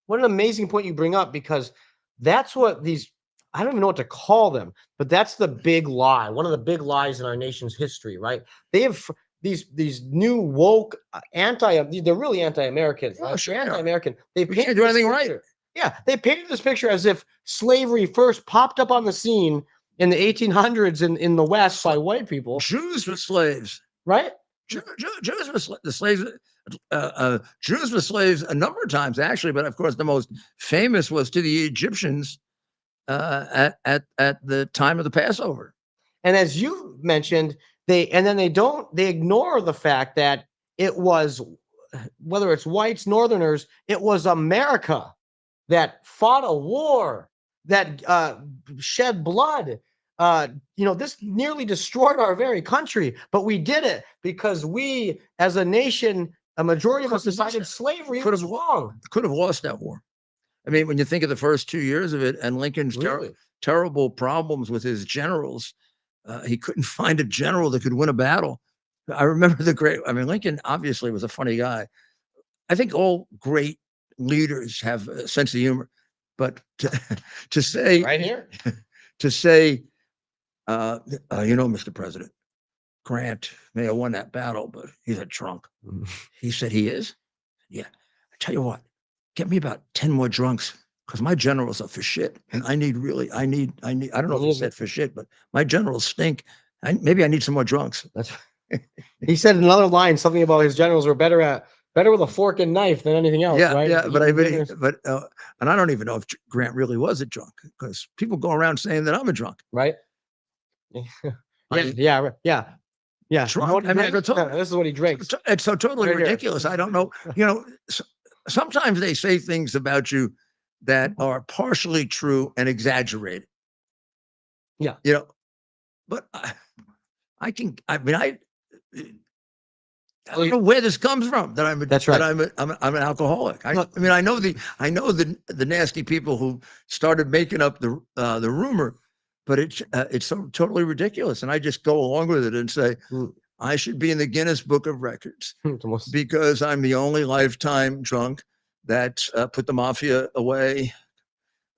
What an amazing point you bring up, because that's what these, I don't even know what to call them, but that's the big lie. One of the big lies in our nation's history, right? They have these new woke they're really anti-American. Oh, sure. Anti-American. They can't do anything right. Yeah, they painted this picture as if slavery first popped up on the scene in the 1800s in the West by white people. Jews were slaves, right? Jews were the slaves. Jews were slaves a number of times, actually, but of course, the most famous was to the Egyptians at the time of the Passover. And as you mentioned, they ignore the fact that it was, whether it's whites, Northerners, it was America that fought a war, that shed blood. This nearly destroyed our very country, but we did it because we, as a nation, a majority of us decided slavery was wrong. Could have lost that war. I mean, when you think of the first 2 years of it and Lincoln's terrible problems with his generals, he couldn't find a general that could win a battle. I remember Lincoln obviously was a funny guy. I think all great leaders have a sense of humor, but to say right here, to say, Mr. President, Grant may have won that battle, but he's a drunk. He said he is. Yeah. I tell you what, get me about 10 more drunks, because my generals are for shit. And I don't know if he said for shit, but my generals stink. Maybe I need some more drunks. That's he said another line, something about his generals were better with a fork and knife than anything else. Yeah, right? Yeah, but and I don't even know if Grant really was a drunk, because people go around saying that I'm a drunk. Right. Yeah. Drunk. This is what he drinks. It's so totally ridiculous. I don't know. Sometimes they say things about you that are partially true and exaggerated. Yeah. But I don't know where this comes from. That I'm an alcoholic. I know the nasty people who started making up the rumor, but it's so totally ridiculous, and I just go along with it and say I should be in the Guinness Book of Records because I'm the only lifetime drunk that put the mafia away,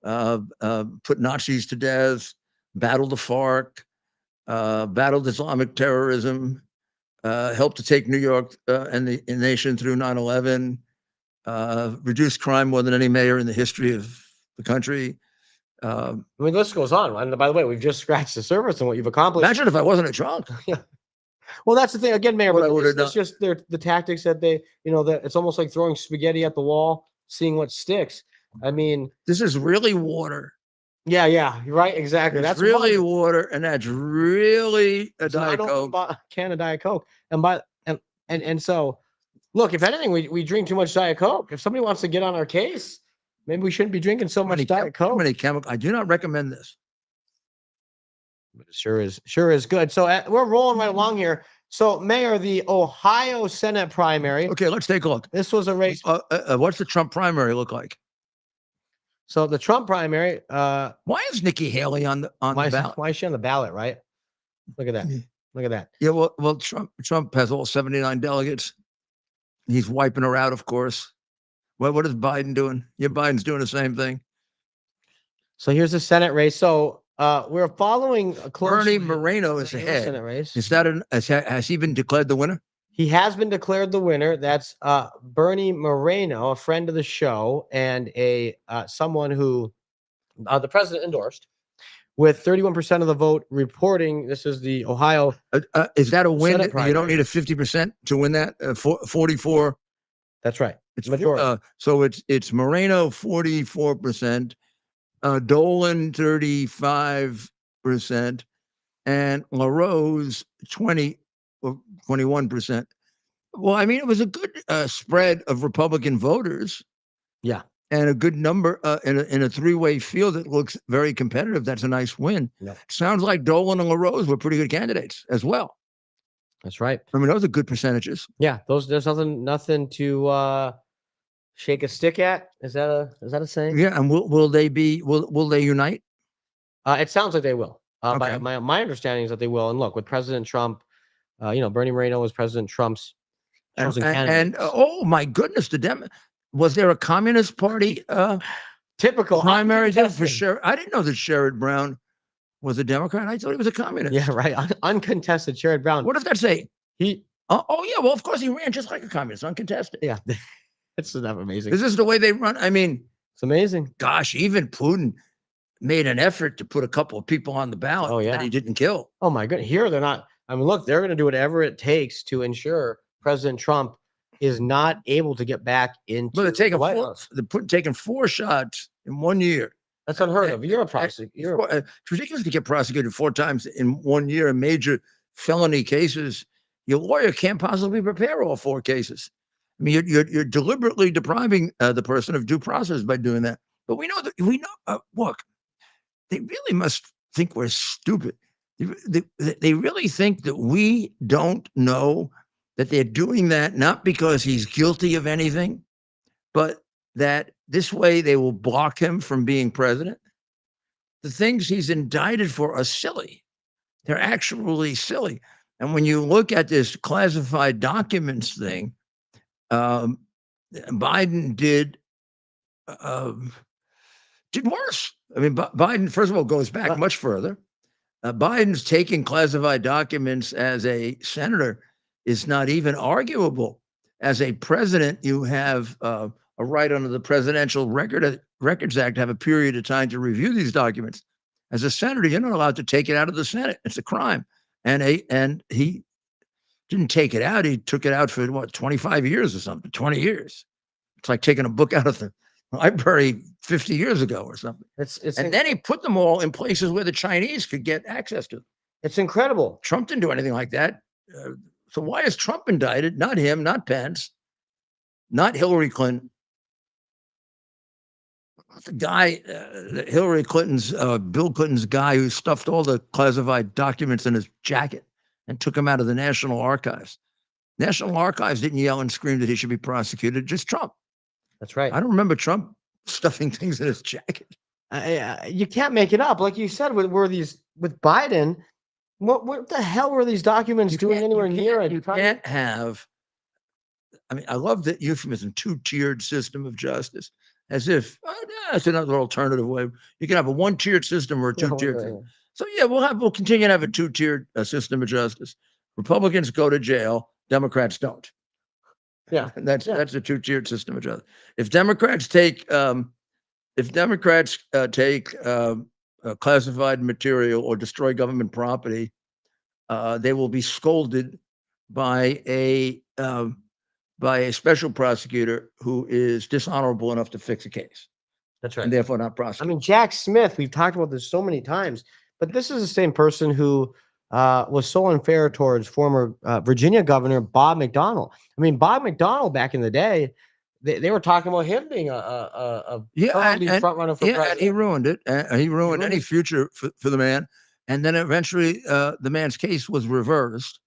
put Nazis to death, battled the FARC, battled Islamic terrorism, helped to take New York and the nation through 9/11, reduced crime more than any mayor in the history of the country. The list goes on. And by the way, we've just scratched the surface on what you've accomplished. Imagine if I wasn't a drunk. Yeah. Well, that's the thing. Again, Mayor, it's just the tactics that that it's almost like throwing spaghetti at the wall, seeing what sticks. I mean, this is really water. Yeah, right, exactly. That's really water, and that's really a Diet Coke. Can of Diet Coke. And so, look, if anything, we drink too much Diet Coke. If somebody wants to get on our case, Maybe we shouldn't be drinking so much Too Diet Coke. many chemical. I do not recommend this. But it sure is good. So we're rolling right along here. So, Mayor, the Ohio Senate primary. Okay, let's take a look. This was a race. What's the Trump primary look like? So the Trump primary. Why is Nikki Haley on the ballot? Why is she on the ballot? Right. Look at that. Look at that. Yeah. Well, Trump has all 79 delegates. He's wiping her out, of course. What is Biden doing? Yeah, Biden's doing the same thing. So here's the Senate race. So we're following Bernie Moreno is ahead. Senate race. Is that has he been declared the winner? He has been declared the winner. That's Bernie Moreno, a friend of the show, and someone who the president endorsed, with 31% of the vote reporting. This is the Ohio. Is that a win? You don't need a 50% to win that. 44. That's right. It's majority. So it's Moreno 44%, Dolan 35%, and LaRose 21%. Well, I mean, it was a good spread of Republican voters. Yeah. And a good number in a three-way field that looks very competitive. That's a nice win. Yeah. Sounds like Dolan and LaRose were pretty good candidates as well. That's right. I mean, those are good percentages. Yeah. There's nothing to shake a stick at. Is that a saying? Yeah. And will they unite? It sounds like they will. Okay. My understanding is that they will. And look, with President Trump, Bernie Moreno was President Trump's chosen candidate. Oh my goodness, was there a Communist Party typical primary for sure? I didn't know that Sherrod Brown was a Democrat. I thought he was a communist. Yeah, right. Uncontested Sherrod Brown. What does that say? Oh yeah, well of course he ran just like a communist, uncontested. Yeah, it's amazing. Is this the way they run? I mean, it's amazing. Gosh, even Putin made an effort to put a couple of people on the ballot that he didn't kill. Oh my goodness, here they're not. I mean, look, they're going to do whatever it takes to ensure President Trump is not able to get back into. But they're taking 4 shots in 1 year. That's unheard of. You're a prosecutor. It's ridiculous to get prosecuted 4 times in 1 year in major felony cases. Your lawyer can't possibly prepare all 4 cases. I mean, you're deliberately depriving the person of due process by doing that. But we know. Look, they really must think we're stupid. They really think that we don't know that they're doing that, not because he's guilty of anything, but that this way they will block him from being president. The things he's indicted for are silly. They're actually silly. And when you look at this classified documents thing, Biden did worse. I mean, Biden, first of all, goes back much further. Biden's taking classified documents as a senator is not even arguable. As a president, you have a right under the Presidential Records Act to have a period of time to review these documents. As a senator, you're not allowed to take it out of the Senate. It's a crime. And he didn't take it out. He took it out for 25 years or something, 20 years. It's like taking a book out of the library 50 years ago or something. And then he put them all in places where the Chinese could get access to them. It's incredible. Trump didn't do anything like that. So why is Trump indicted? Not him, not Pence, not Hillary Clinton. The guy, Hillary Clinton's, Bill Clinton's guy who stuffed all the classified documents in his jacket and took them out of the National Archives. National Archives didn't yell and scream that he should be prosecuted, just Trump. That's right. I don't remember Trump stuffing things in his jacket. You can't make it up. Like you said, with Biden, what the hell were these documents doing anywhere near it? You can't have, I mean, I love that euphemism, 2-tiered system of justice, as if, that's another alternative way. You can have a 1-tiered system or a 2-tiered system. So yeah, we'll continue to have a 2-tiered system of justice. Republicans go to jail, Democrats don't. Yeah, and that's a 2-tiered system of justice. If Democrats take classified material or destroy government property, they will be scolded by a special prosecutor who is dishonorable enough to fix a case. That's right. And therefore not prosecute. I mean, Jack Smith, we've talked about this so many times, but this is the same person who was so unfair towards former Virginia Governor Bob McDonald. I mean, Bob McDonald back in the day, they were talking about him being a Yeah, early front runner for and president. he ruined it. He ruined any it. future for the man. And then eventually, the man's case was reversed,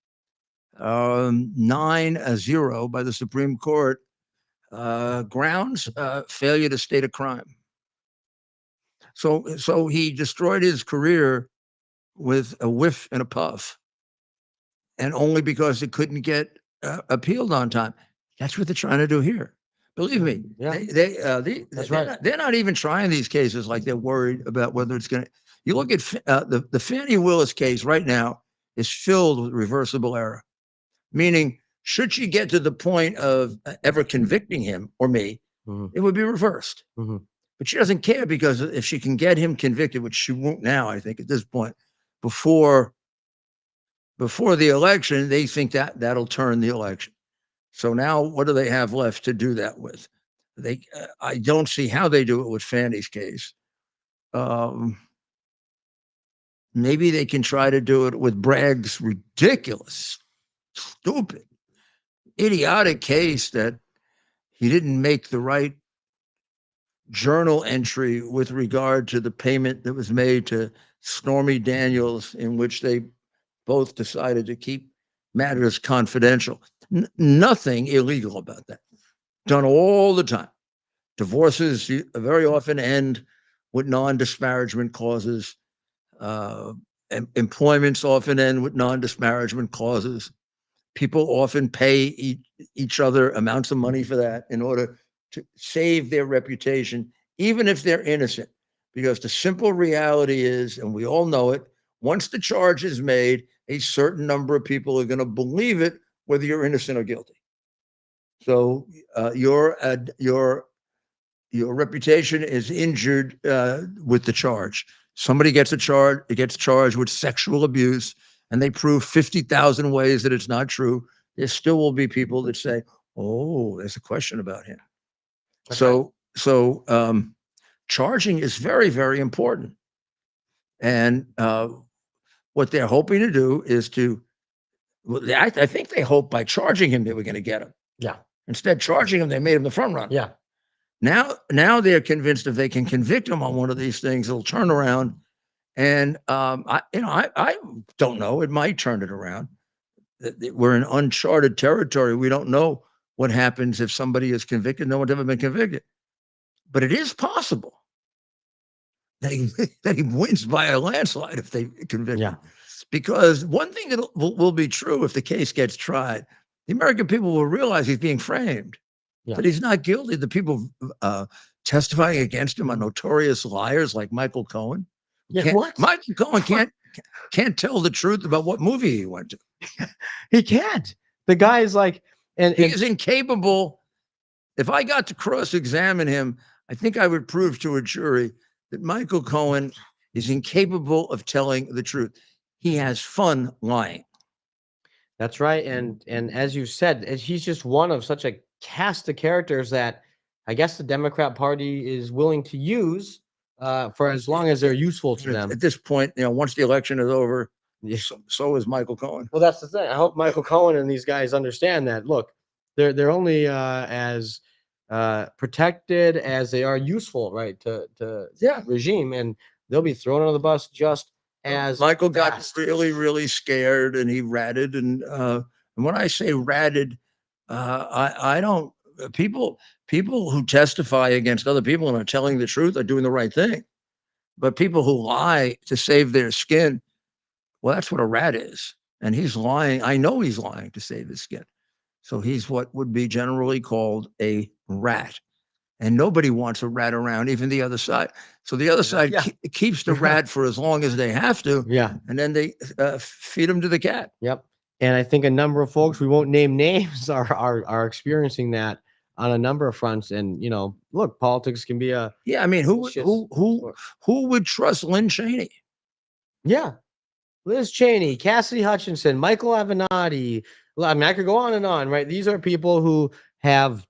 9-0 by the Supreme Court. Grounds failure to state a crime. So he destroyed his career with a whiff and a puff, and only because it couldn't get appealed on time. That's what they're trying to do here. Believe me, Yeah. That's right. They're not even trying these cases like they're worried about whether it's going to. You look at the Fannie Willis case right now is filled with reversible error, meaning should she get to the point of ever convicting him or me, it would be reversed. But she doesn't care, because if she can get him convicted, which she won't now, I think at this point, before the election, they think that that'll turn the election. So now what do they have left to do that with? I don't see how they do it with Fannie's case. Maybe they can try to do it with Bragg's ridiculous, stupid, idiotic case that he didn't make the right journal entry with regard to the payment that was made to Stormy Daniels, in which they both decided to keep matters confidential. Nothing illegal about that. Done all the time. Divorces very often end with non-disparagement clauses. Employments often end with non-disparagement clauses. People often pay each other amounts of money for that in order to save their reputation, even if they're innocent. Because the simple reality is, and we all know it, once the charge is made, a certain number of people are going to believe it, whether you're innocent or guilty. So your reputation is injured with the charge. Somebody gets charged with sexual abuse, and they prove 50,000 ways that it's not true. There still will be people that say, "Oh, there's a question about him." Okay. So charging is very, very important. And what they're hoping to do is I think they hope by charging him they were going to get him. Yeah. Instead, charging him, they made him the front runner. Yeah. Now they're convinced if they can convict him on one of these things, it'll turn around. And I don't know. It might turn it around. We're in uncharted territory. We don't know what happens if somebody is convicted. No one's ever been convicted, but it is possible that he wins by a landslide if they convict him. Because one thing that will be true if the case gets tried, the American people will realize he's being framed. But he's not guilty. The people testifying against him are notorious liars like Michael Cohen. Michael Cohen can't tell the truth about what movie he went to. He can't. The guy is like, and he is incapable. If I got to cross-examine him, I think I would prove to a jury that Michael Cohen is incapable of telling the truth. He has fun lying. That's right. And as you said, he's just one of such a cast of characters that I guess the Democrat Party is willing to use for as long as they're useful to them. At this point, once the election is over, so is Michael Cohen. Well, that's the thing. I hope Michael Cohen and these guys understand that. Look, they're only as protected as they are useful, right? To regime, and they'll be thrown under the bus just as Michael got really, really scared, and he ratted. And when I say ratted, I don't. People who testify against other people and are telling the truth are doing the right thing. But people who lie to save their skin, well, that's what a rat is. And he's lying. I know he's lying to save his skin. So he's what would be generally called a rat. And nobody wants a rat around, even the other side. So the other side keeps the rat for as long as they have to. Yeah. And then they feed him to the cat. Yep. And I think a number of folks, we won't name names, are experiencing that on a number of fronts. And look, politics can be a who would trust Lynn Cheney? Yeah, Liz Cheney, Cassidy Hutchinson, Michael Avenatti. I mean, I could go on and on, right? These are people who have.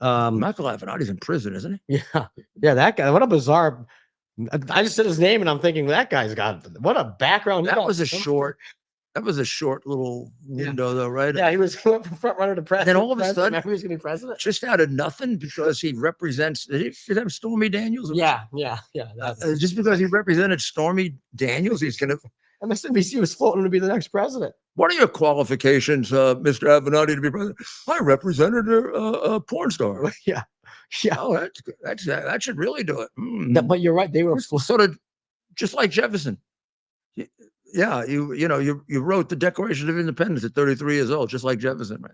Michael Avenatti's in prison, isn't he? Yeah, that guy. What a bizarre. I just said his name, and I'm thinking that guy's got what a background. That was a short. That was a short little window, though, right? Yeah, he was front runner to president. Then all of a sudden, remember he was going to be president. just out of nothing, because he represents. Did he have Stormy Daniels? Yeah. Just because he represented Stormy Daniels, he's going to. MSNBC was floating to be the next president. What are your qualifications, Mr. Avenatti, to be president? I represented a porn star. Yeah. Oh, that should really do it. But you're right. They were sort of just like Jefferson. Yeah, you wrote the Declaration of Independence at 33 years old, just like Jefferson, right?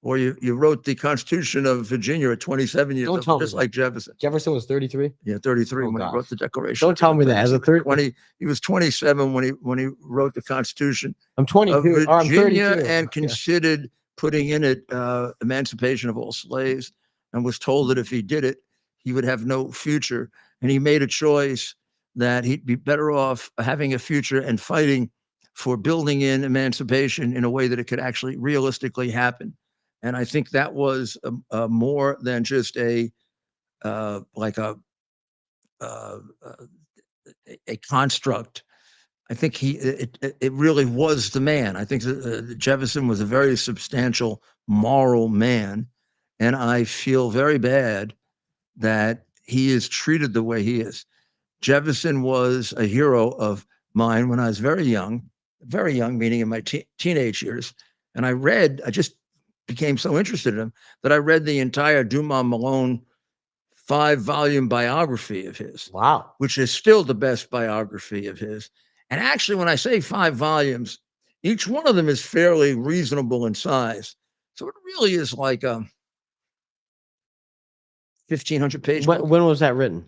Or you wrote the Constitution of Virginia at 27 years old, just like Jefferson. Jefferson was 33? Yeah, 33 when he wrote the Declaration. Don't tell me that. As a 30, he was 27 when he wrote the Constitution. I'm 22. Of Virginia, I'm 32. and considered putting in it emancipation of all slaves, and was told that if he did it, he would have no future. And he made a choice that he'd be better off having a future and fighting for building in emancipation in a way that it could actually realistically happen. And I think that was more than just a construct. I think it really was the man. I think Jefferson was a very substantial moral man, and I feel very bad that he is treated the way he is. Jefferson was a hero of mine when I was very young, meaning in my teenage years. And I just became so interested in him that I read the entire Dumas Malone 5-volume biography of his. Wow. Which is still the best biography of his. And actually, when I say 5 volumes, each one of them is fairly reasonable in size. So it really is like 1,500 pages. When was that written?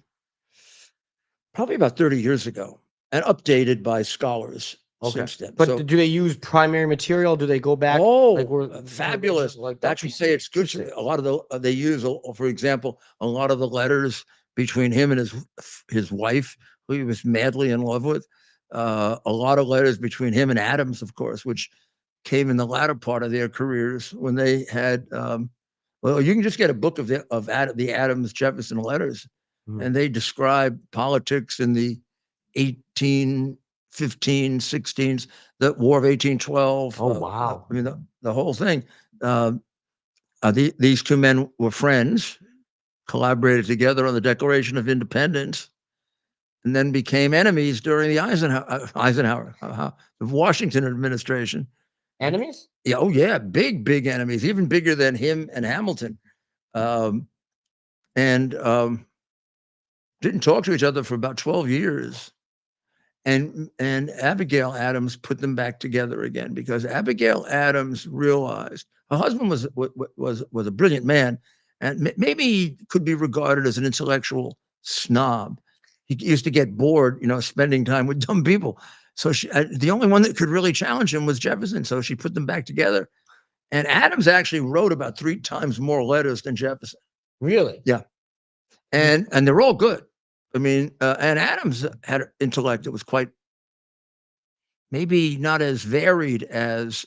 Probably about 30 years ago, and updated by scholars since then. But do they use primary material? Do they go back? Fabulous. Actually say it's good. A lot of they use, for example, a lot of the letters between him and his wife, who he was madly in love with. A lot of letters between him and Adams, of course, which came in the latter part of their careers when they had. Well, you can just get a book of the Adams Jefferson letters. And they describe politics in the 1815, 16s, the War of 1812. Oh, wow. I mean, the whole thing. These two men were friends, collaborated together on the Declaration of Independence, and then became enemies during the the Washington administration. Enemies? Yeah, oh yeah, big enemies, even bigger than him and Hamilton. Didn't talk to each other for about 12 years. And Abigail Adams put them back together again, because Abigail Adams realized her husband was a brilliant man, and maybe he could be regarded as an intellectual snob. He used to get bored, spending time with dumb people. So the only one that could really challenge him was Jefferson. So she put them back together. And Adams actually wrote about 3 times more letters than Jefferson. Really? Yeah. And they're all good. I mean, and Adams had intellect that was quite, maybe not as varied as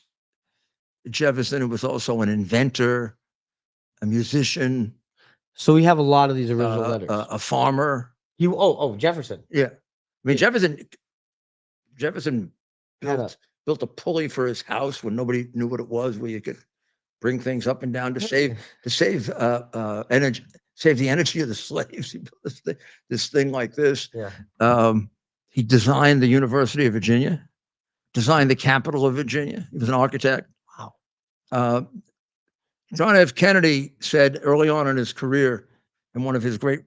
Jefferson. It was also an inventor, a musician. So we have a lot of these original letters. A farmer. Jefferson. Yeah. I mean, Jefferson built a pulley for his house when nobody knew what it was, where you could bring things up and down to save energy. Save the energy of the slaves. He built this thing like this. Yeah. He designed the University of Virginia, designed the capital of Virginia. He was an architect. Wow. John F. Kennedy said early on in his career, in one of his great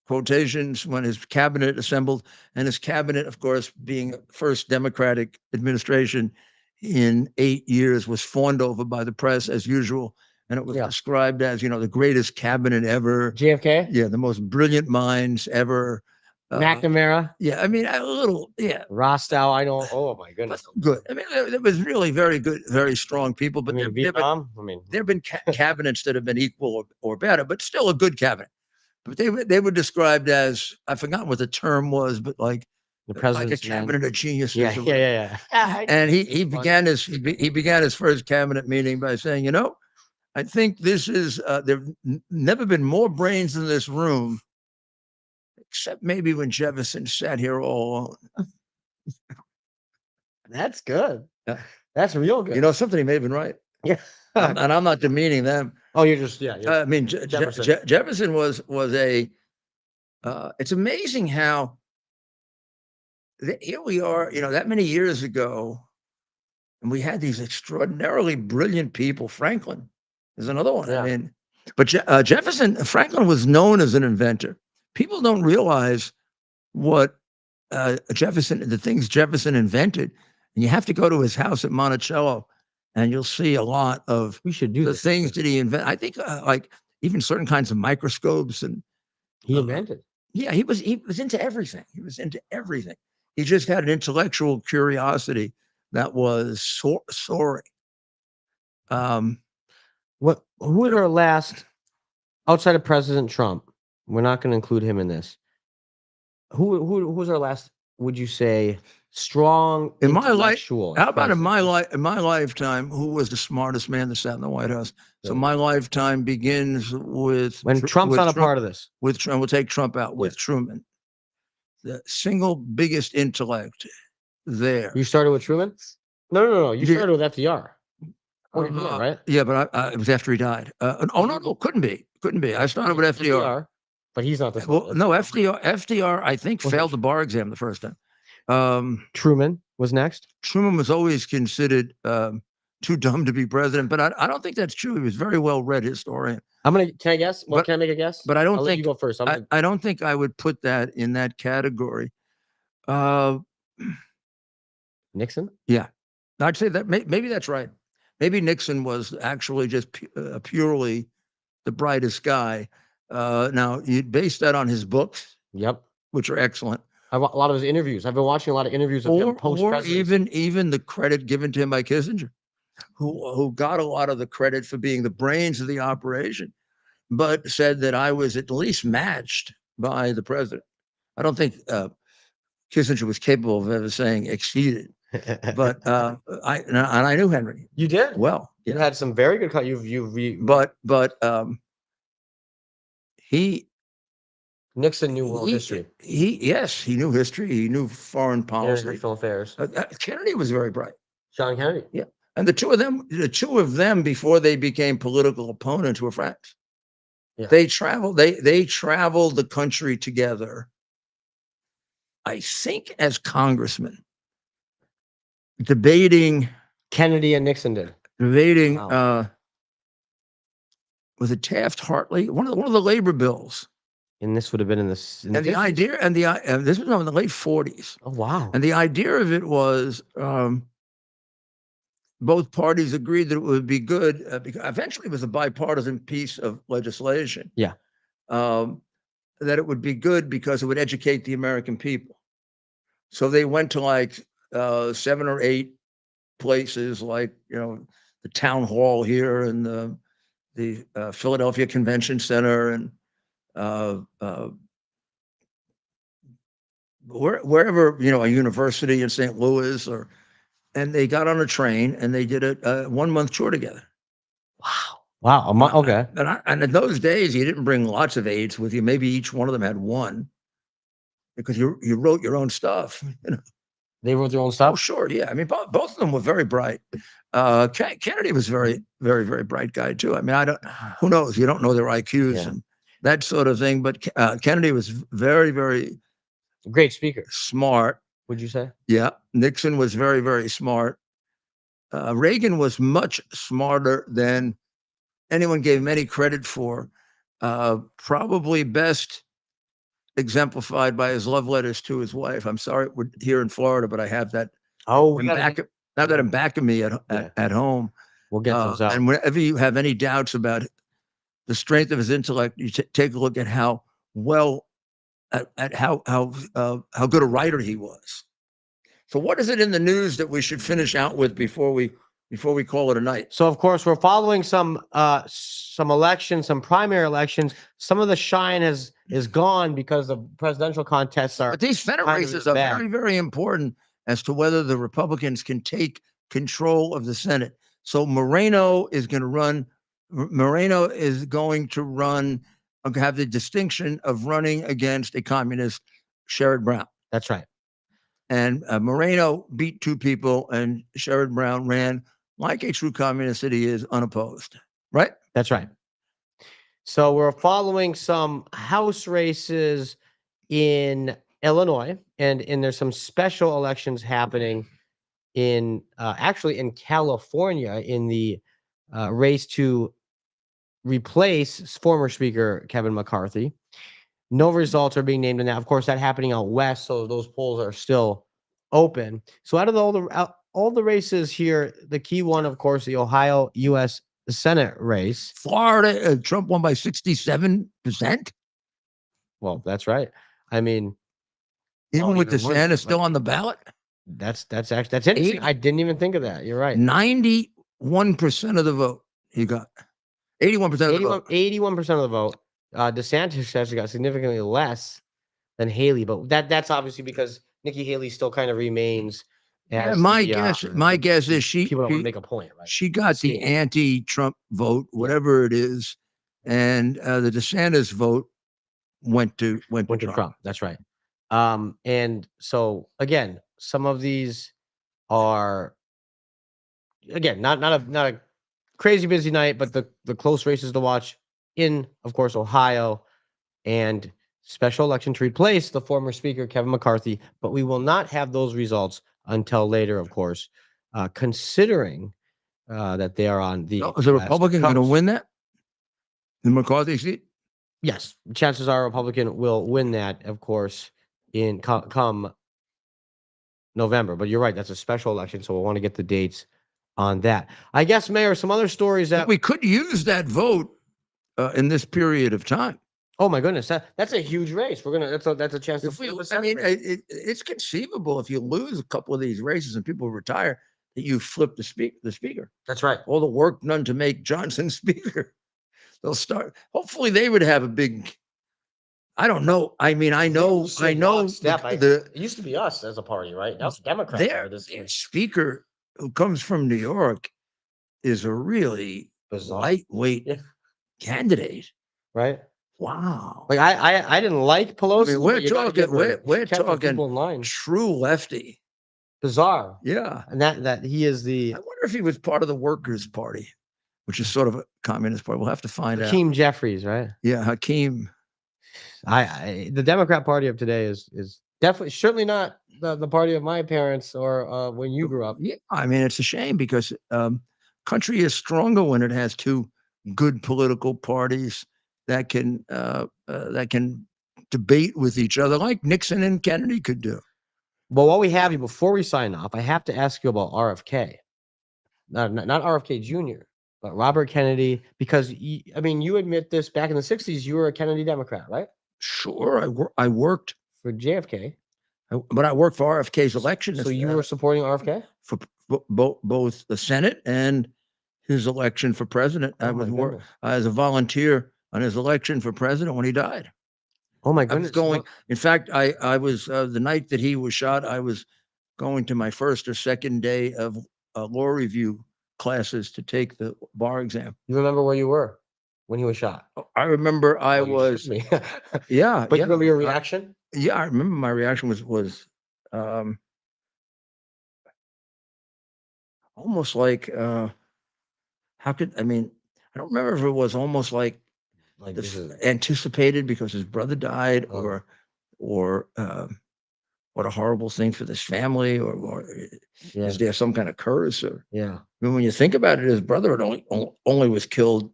quotations, when his cabinet assembled, and his cabinet, of course, being first Democratic administration in 8 years, was fawned over by the press as usual. And it was described as, the greatest cabinet ever. JFK? Yeah, the most brilliant minds ever. McNamara? Yeah, I mean, a little, yeah. Rostow, I don't, oh my goodness. Good. I mean, it was really very good, very strong people. But Vietnam? There have been cabinets that have been equal or better, but still a good cabinet. But they were described as, I've forgotten what the term was, but like the president's like a cabinet of geniuses. Yeah. And he began his first cabinet meeting by saying, I think this is, there've never been more brains in this room, except maybe when Jefferson sat here all alone. That's good. Yeah. That's real good. You know, something he may have been right. Yeah. And I'm not demeaning them. Oh, you're just I mean, Jefferson. Jefferson was a. It's amazing how here we are, you know, that many years ago, and we had these extraordinarily brilliant people. Franklin is another one. Yeah. I mean, but Franklin was known as an inventor. People don't realize what the things Jefferson invented. And you have to go to his house at Monticello, and you'll see a lot of We should do the this. things that he invented. I think like even certain kinds of microscopes and He invented. yeah, he was into everything. He was into everything. He just had an intellectual curiosity that was soaring. Who was our last outside of President Trump? We're not going to include him in this. Who was our last? Would you say strong in my life? intellectual? How about in my lifetime? Who was the smartest man that sat in the White House? So my lifetime begins with when Trump's not a part of this. With Trump, we'll take Trump out. With Truman, the single biggest intellect there. You started with Truman? No. You started with FDR. Right? Yeah, but it was after he died. No, couldn't be. I started with FDR. But he's not the well. No, FDR, I think failed the bar exam the first time. Truman was next. Truman was always considered too dumb to be president, but I don't think that's true. He was a very well read historian. Can I guess? Can I make a guess? But I don't I'll think let you go first. I don't think I would put that in that category. Nixon? Yeah, I'd say that maybe that's right. Maybe Nixon was actually just purely the brightest guy. Now, you base that on his books, which are excellent. A lot of his interviews. I've been watching a lot of interviews of him post-presidency. Or even the credit given to him by Kissinger, who got a lot of the credit for being the brains of the operation, but said that I was at least matched by the president. I don't think Kissinger was capable of ever saying exceeded. But I knew Henry. You did? Well, you had some very good. Nixon knew world history. He knew history. He knew foreign policy, international affairs. Kennedy was very bright. John Kennedy. Yeah, and the two of them before they became political opponents were friends. Yeah. They traveled. They traveled the country together. I think as congressmen. Debating Kennedy and Nixon did debating was it Taft Hartley, one of the labor bills, and this would have been in this. And the idea, this was in the late 40s. Oh wow! And the idea of it was both parties agreed that it would be good. Because eventually, it was a bipartisan piece of legislation. Yeah, that it would be good because it would educate the American people. So they went to like 7 or 8 places, like the town hall here and the Philadelphia Convention Center and wherever a university in St. Louis, and they got on a train and they did a 1-month tour together. Wow, a month. Okay. And in those days, you didn't bring lots of aides with you. Maybe each one of them had one, because you wrote your own stuff. They wrote their own stuff? Oh, sure. Yeah. I mean, both of them were very bright. Kennedy was very, very, very bright guy, too. I mean, who knows? You don't know their IQs and that sort of thing. But Kennedy was very, very great speaker. Smart. Would you say? Yeah. Nixon was very, very smart. Reagan was much smarter than anyone gave him any credit for. Probably best exemplified by his love letters to his wife. I'm sorry, we're here in Florida, but I have that. Oh, I've got him back of me at home. We'll get those out. And whenever you have any doubts about the strength of his intellect, you take a look at how well, at how good a writer he was. So, what is it in the news that we should finish out with before we call it a night? So, of course, we're following some elections, some primary elections. Some of the shine is gone because the presidential contests are. But these Senate races are very, very important as to whether the Republicans can take control of the Senate. So Moreno is going to run. Moreno is going to run. Have the distinction of running against a communist, Sherrod Brown. That's right. And Moreno beat 2 people, and Sherrod Brown ran like a true communist that he is, unopposed. Right? That's right. So we're following some House races in Illinois, and there's some special elections happening in actually in California in the race to replace former Speaker Kevin McCarthy. No results are being named in that. Of course, that happening out west, so those polls are still open. So out of all the races here, the key one, of course, the Ohio U.S. Senate race. Florida, Trump won by 67%. Well, that's right. I mean, Even with DeSantis still on the ballot. That's interesting. I didn't even think of that. You're right. 91% of the vote he got. 81% of the vote. 81% of the vote. DeSantis actually got significantly less than Haley, but that's obviously because Nikki Haley still kind of remains. As my guess is people don't want to make a point, right? She got the anti-Trump vote, whatever it is, and the DeSantis vote went to Trump. That's right. And so again, some of these are not a crazy busy night, but the close races to watch in, of course, Ohio, and special election to replace the former Speaker Kevin McCarthy. But we will not have those results until later, of course, considering that they are on the. Is a Republican going to win that? The McCarthy seat? Yes, chances are a Republican will win that, of course, in come November. But you're right, that's a special election, so we'll want to get the dates on that. I guess, Mayor, some other stories that we could use that vote in this period of time. Oh my goodness, that's a huge race. We're gonna that's a chance to. It's conceivable if you lose a couple of these races and people retire that you flip the speaker. That's right. All the work done to make Johnson speaker. They'll start. Hopefully, they would have a big. I don't know. I mean, I know. It used to be us as a party, right? Now it's Democrats. Their speaker, who comes from New York, is a really lightweight candidate, right? Wow. Like I didn't like Pelosi. I mean, we're talking true lefty. Bizarre. Yeah. And that he is the. I wonder if he was part of the Workers' Party, which is sort of a communist party. We'll have to find out. Hakeem Jeffries, right? Yeah, Hakeem. The Democrat Party of today is definitely certainly not the party of my parents or when you grew up. Yeah, I mean, it's a shame because country is stronger when it has 2 good political parties that can debate with each other like Nixon and Kennedy could do. Well, while we have you, before we sign off, I have to ask you about RFK. Not RFK Jr., but Robert Kennedy, because you admit this, back in the 60s, you were a Kennedy Democrat, right? Sure. I worked for JFK. But I worked for RFK's election. So you were supporting RFK? For both the Senate and his election for president. I was as a volunteer on his election for president when he died. Oh my goodness! In fact, I was the night that he was shot. I was going to my first or second day of law review classes to take the bar exam. You remember where you were when he was shot? I remember I was. Yeah, but you remember your reaction? I remember my reaction was almost like I don't remember if it was almost like this anticipated because his brother died, or what a horrible thing for this family, or is there some kind of curse? Or I mean, when you think about it, his brother had only was killed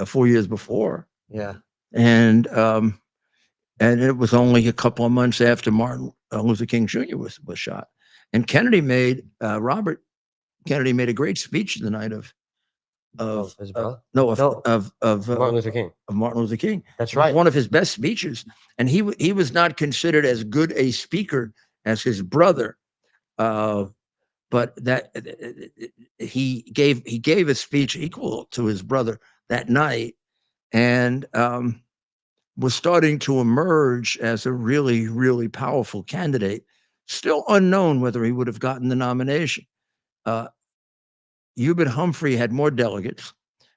4 years before. Yeah, and it was only a couple of months after Martin Luther King Jr. was shot. And Robert Kennedy made a great speech the night of his brother? Of Martin Luther King. Of Martin Luther King. That's right. One of his best speeches. And he was not considered as good a speaker as his brother. But that he gave a speech equal to his brother that night, and was starting to emerge as a really, really powerful candidate. Still unknown whether he would have gotten the nomination. Hubert Humphrey had more delegates.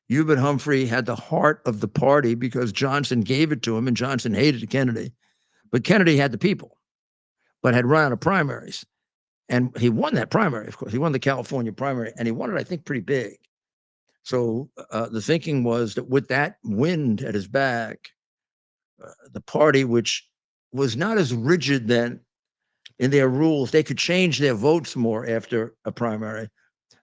Hubert Humphrey had the heart of the party because Johnson gave it to him, and Johnson hated Kennedy. But Kennedy had the people, but had run out of primaries. And he won that primary, of course. He won the California primary, and he won it, I think, pretty big. So the thinking was that with that wind at his back, the party, which was not as rigid then in their rules, they could change their votes more after a primary,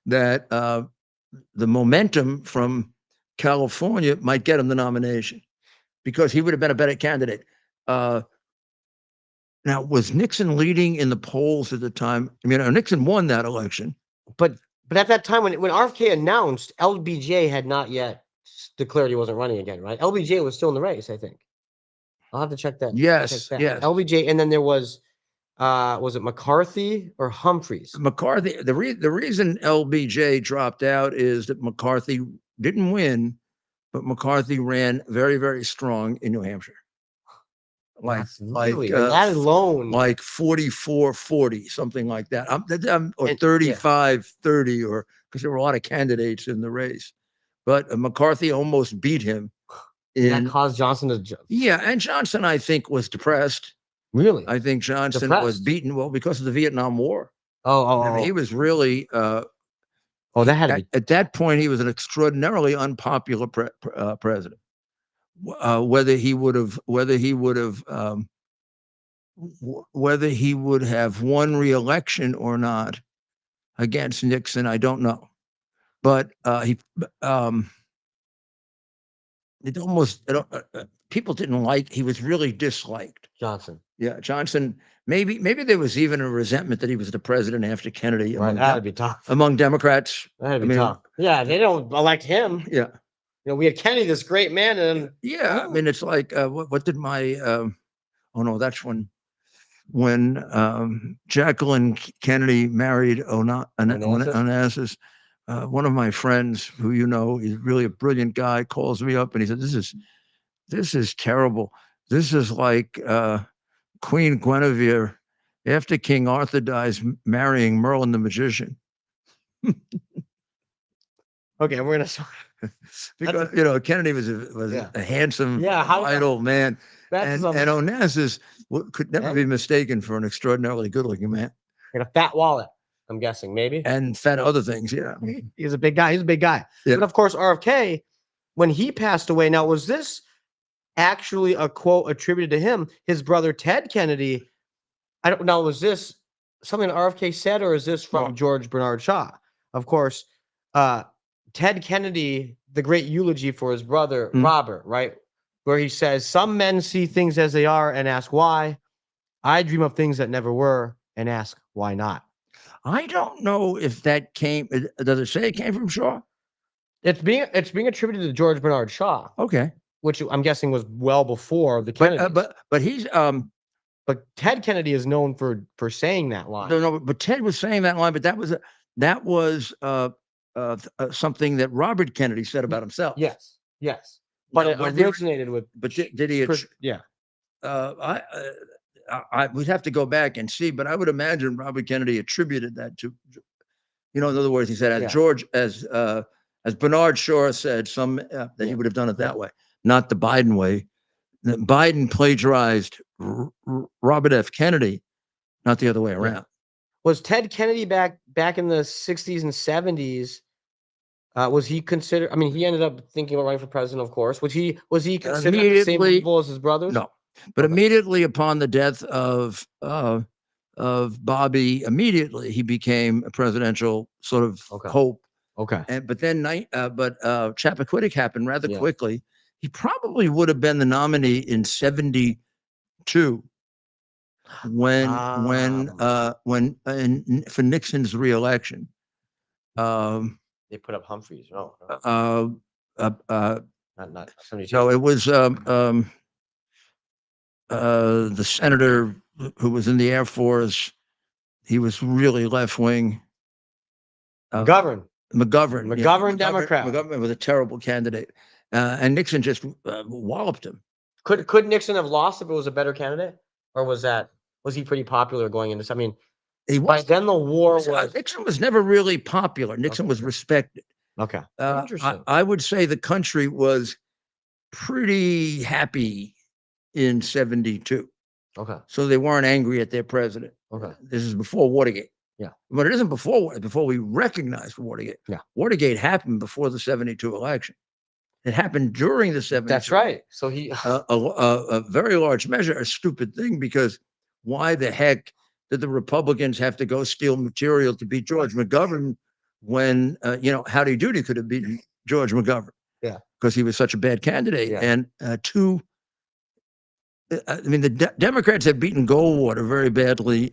that the momentum from California might get him the nomination because he would have been a better candidate. Now, was Nixon leading in the polls at the time? I mean, Nixon won that election. But at that time, when RFK announced, LBJ had not yet declared he wasn't running again, right? LBJ was still in the race, I think. I'll have to check that. Yes, check that. yes. LBJ, and then there was it McCarthy or Humphreys? McCarthy. The reason LBJ dropped out is that McCarthy didn't win, but McCarthy ran very, very strong in New Hampshire. That alone, like 44-40, something like that. Or 35-30, or because there were a lot of candidates in the race. But McCarthy almost beat him. That caused Johnson to jump. Yeah, and Johnson, I think, was depressed. Really? I think Johnson was beaten, well, because of the Vietnam War. I mean, he was really that had to be. At that point, he was an extraordinarily unpopular president. Whether he would have won re-election or not against Nixon, I don't know. But people didn't like. He was really disliked. Johnson. Yeah, Johnson. Maybe there was even a resentment that he was the president after Kennedy. Right, that'd be tough among Democrats. That'd be tough. Yeah, they don't elect him. Yeah. We had Kennedy, this great man, and I mean, it's like what did my oh no, that's when Jacqueline Kennedy married Onassis. One of my friends, who he's really a brilliant guy, calls me up and he said, "This is terrible. This is like Queen Guinevere after King Arthur dies, marrying Merlin the magician." Okay, we're gonna. Because Kennedy was a handsome, idle man, and Onassis could never be mistaken for an extraordinarily good-looking man. And a fat wallet, I'm guessing, maybe, and fat other things. Yeah, he's a big guy. Yeah. But of course, RFK, when he passed away. Now, was this actually a quote attributed to him? His brother Ted Kennedy. I don't know. Was this something RFK said, or is this from George Bernard Shaw? Of course. Ted Kennedy, the great eulogy for his brother, Robert, right? Where he says, "Some men see things as they are and ask why. I dream of things that never were and ask why not." I don't know if that came, does it say it came from Shaw? It's being attributed to George Bernard Shaw. Okay. Which I'm guessing was well before the Kennedys. But he's, but Ted Kennedy is known for saying that line. No, but Ted was saying that line, but that was something that Robert Kennedy said about himself. Yes. But it originated with. But did he? Yeah. I would have to go back and see, but I would imagine Robert Kennedy attributed that to, in other words, he said, as Bernard Shaw said, that he would have done it that way, not the Biden way. Biden plagiarized Robert F. Kennedy, not the other way around. Was Ted Kennedy back in the 60s and 70s? Was he considered? I mean, he ended up thinking about running for president, of course. Was he considered the same level as his brothers? No, but immediately upon the death of Bobby, immediately he became a presidential sort of hope. Okay. But then Chappaquiddick happened rather quickly. He probably would have been the nominee in 72 when for Nixon's reelection. They put up Humphreys. Not So it was the senator who was in the Air Force. He was really left wing. McGovern, Democrat. McGovern was a terrible candidate, and Nixon just walloped him. Could Nixon have lost if it was a better candidate, or was he pretty popular going into? I mean, by then the war was. Nixon was never really popular. Nixon was respected. Okay, interesting. I would say the country was pretty happy in 72. Okay, so they weren't angry at their president. Okay, this is before Watergate. Yeah. But it isn't before we recognized Watergate. Yeah. Watergate happened before the 72 election. It happened during the 72. That's right. So he A very large measure, a stupid thing, because why the heck did the Republicans have to go steal material to beat George McGovern when, Howdy Doody could have beaten George McGovern? Yeah. Because he was such a bad candidate. Yeah. And the Democrats have beaten Goldwater very badly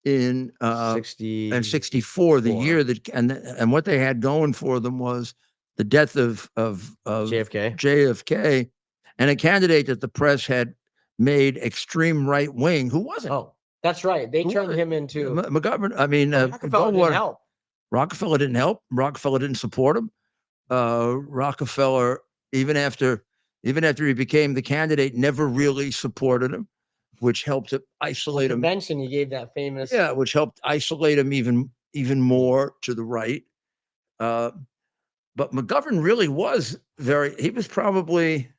in 60 and 64, the year that, and what they had going for them was the death of JFK, and a candidate that the press had made extreme right wing, who wasn't. Oh, that's right. They turned him into McGovern. Rockefeller didn't help. Rockefeller didn't help. Rockefeller didn't support him. Rockefeller, even after he became the candidate, never really supported him, which helped to isolate him. Convention, he gave that famous. Yeah, which helped isolate him even more to the right. But McGovern really was he was probably,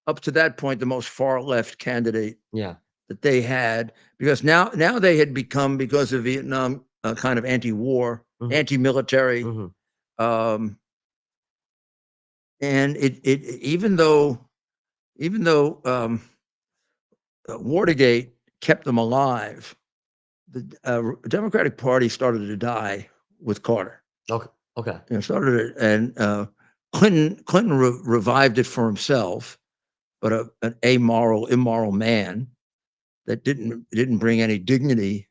up to that point, the most far left candidate that they had, because now they had become, because of Vietnam, kind of anti-war, anti-military. And even though Watergate kept them alive, the Democratic Party started to die with Carter. Okay. Started it, and Clinton revived it for himself, but an amoral, immoral man that didn't bring any dignity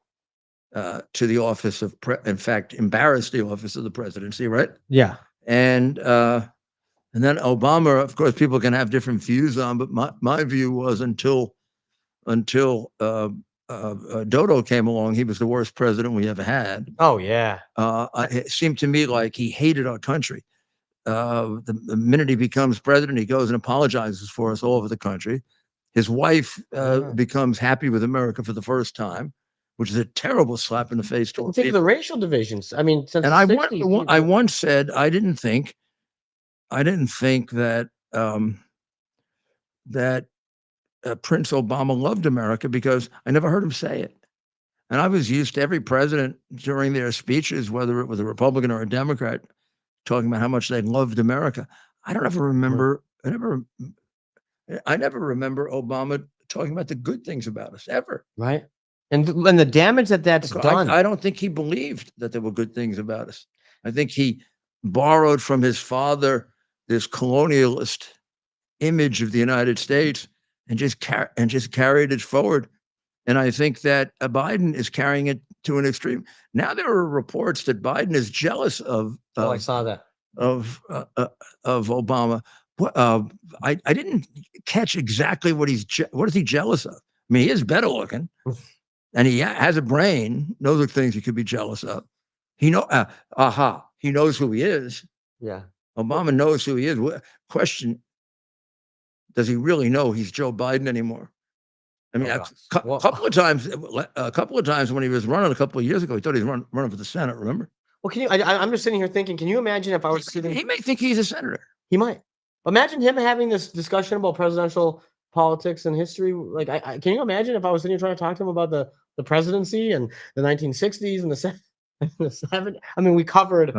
to the office of, in fact, embarrassed the office of the presidency, right? Yeah. And then Obama, of course, people can have different views on, but my view was until Dodo came along, he was the worst president we ever had. Oh yeah. It seemed to me like he hated our country. The minute he becomes president, he goes and apologizes for us all over the country. His wife becomes happy with America for the first time, which is a terrible slap in the face to think of the racial divisions. I mean, since I once said I didn't think that Prince Obama loved America, because I never heard him say it. And I was used to every president during their speeches, whether it was a Republican or a Democrat, talking about how much they loved America. I never remember Obama talking about the good things about us, ever. Right. And the damage that's done. I don't think he believed that there were good things about us. I think he borrowed from his father this colonialist image of the United States and just carried it forward. And I think that Biden is carrying it to an extreme. Now there are reports that Biden is jealous of. I saw that of Obama. I didn't catch exactly what is he jealous of. I mean, he is better looking, and he has a brain. Those are things he could be jealous of. He knows who he is. Yeah, Obama knows who he is. Question: does he really know he's Joe Biden anymore? I mean, a couple of times when he was running a couple of years ago, he thought he was running for the Senate. Remember? Well, I'm just sitting here thinking, can you imagine if I was sitting? He may think he's a senator. He might. Imagine him having this discussion about presidential politics and history. Like, can you imagine if I was sitting here trying to talk to him about the presidency and the 1960s and the 70s? I mean, we covered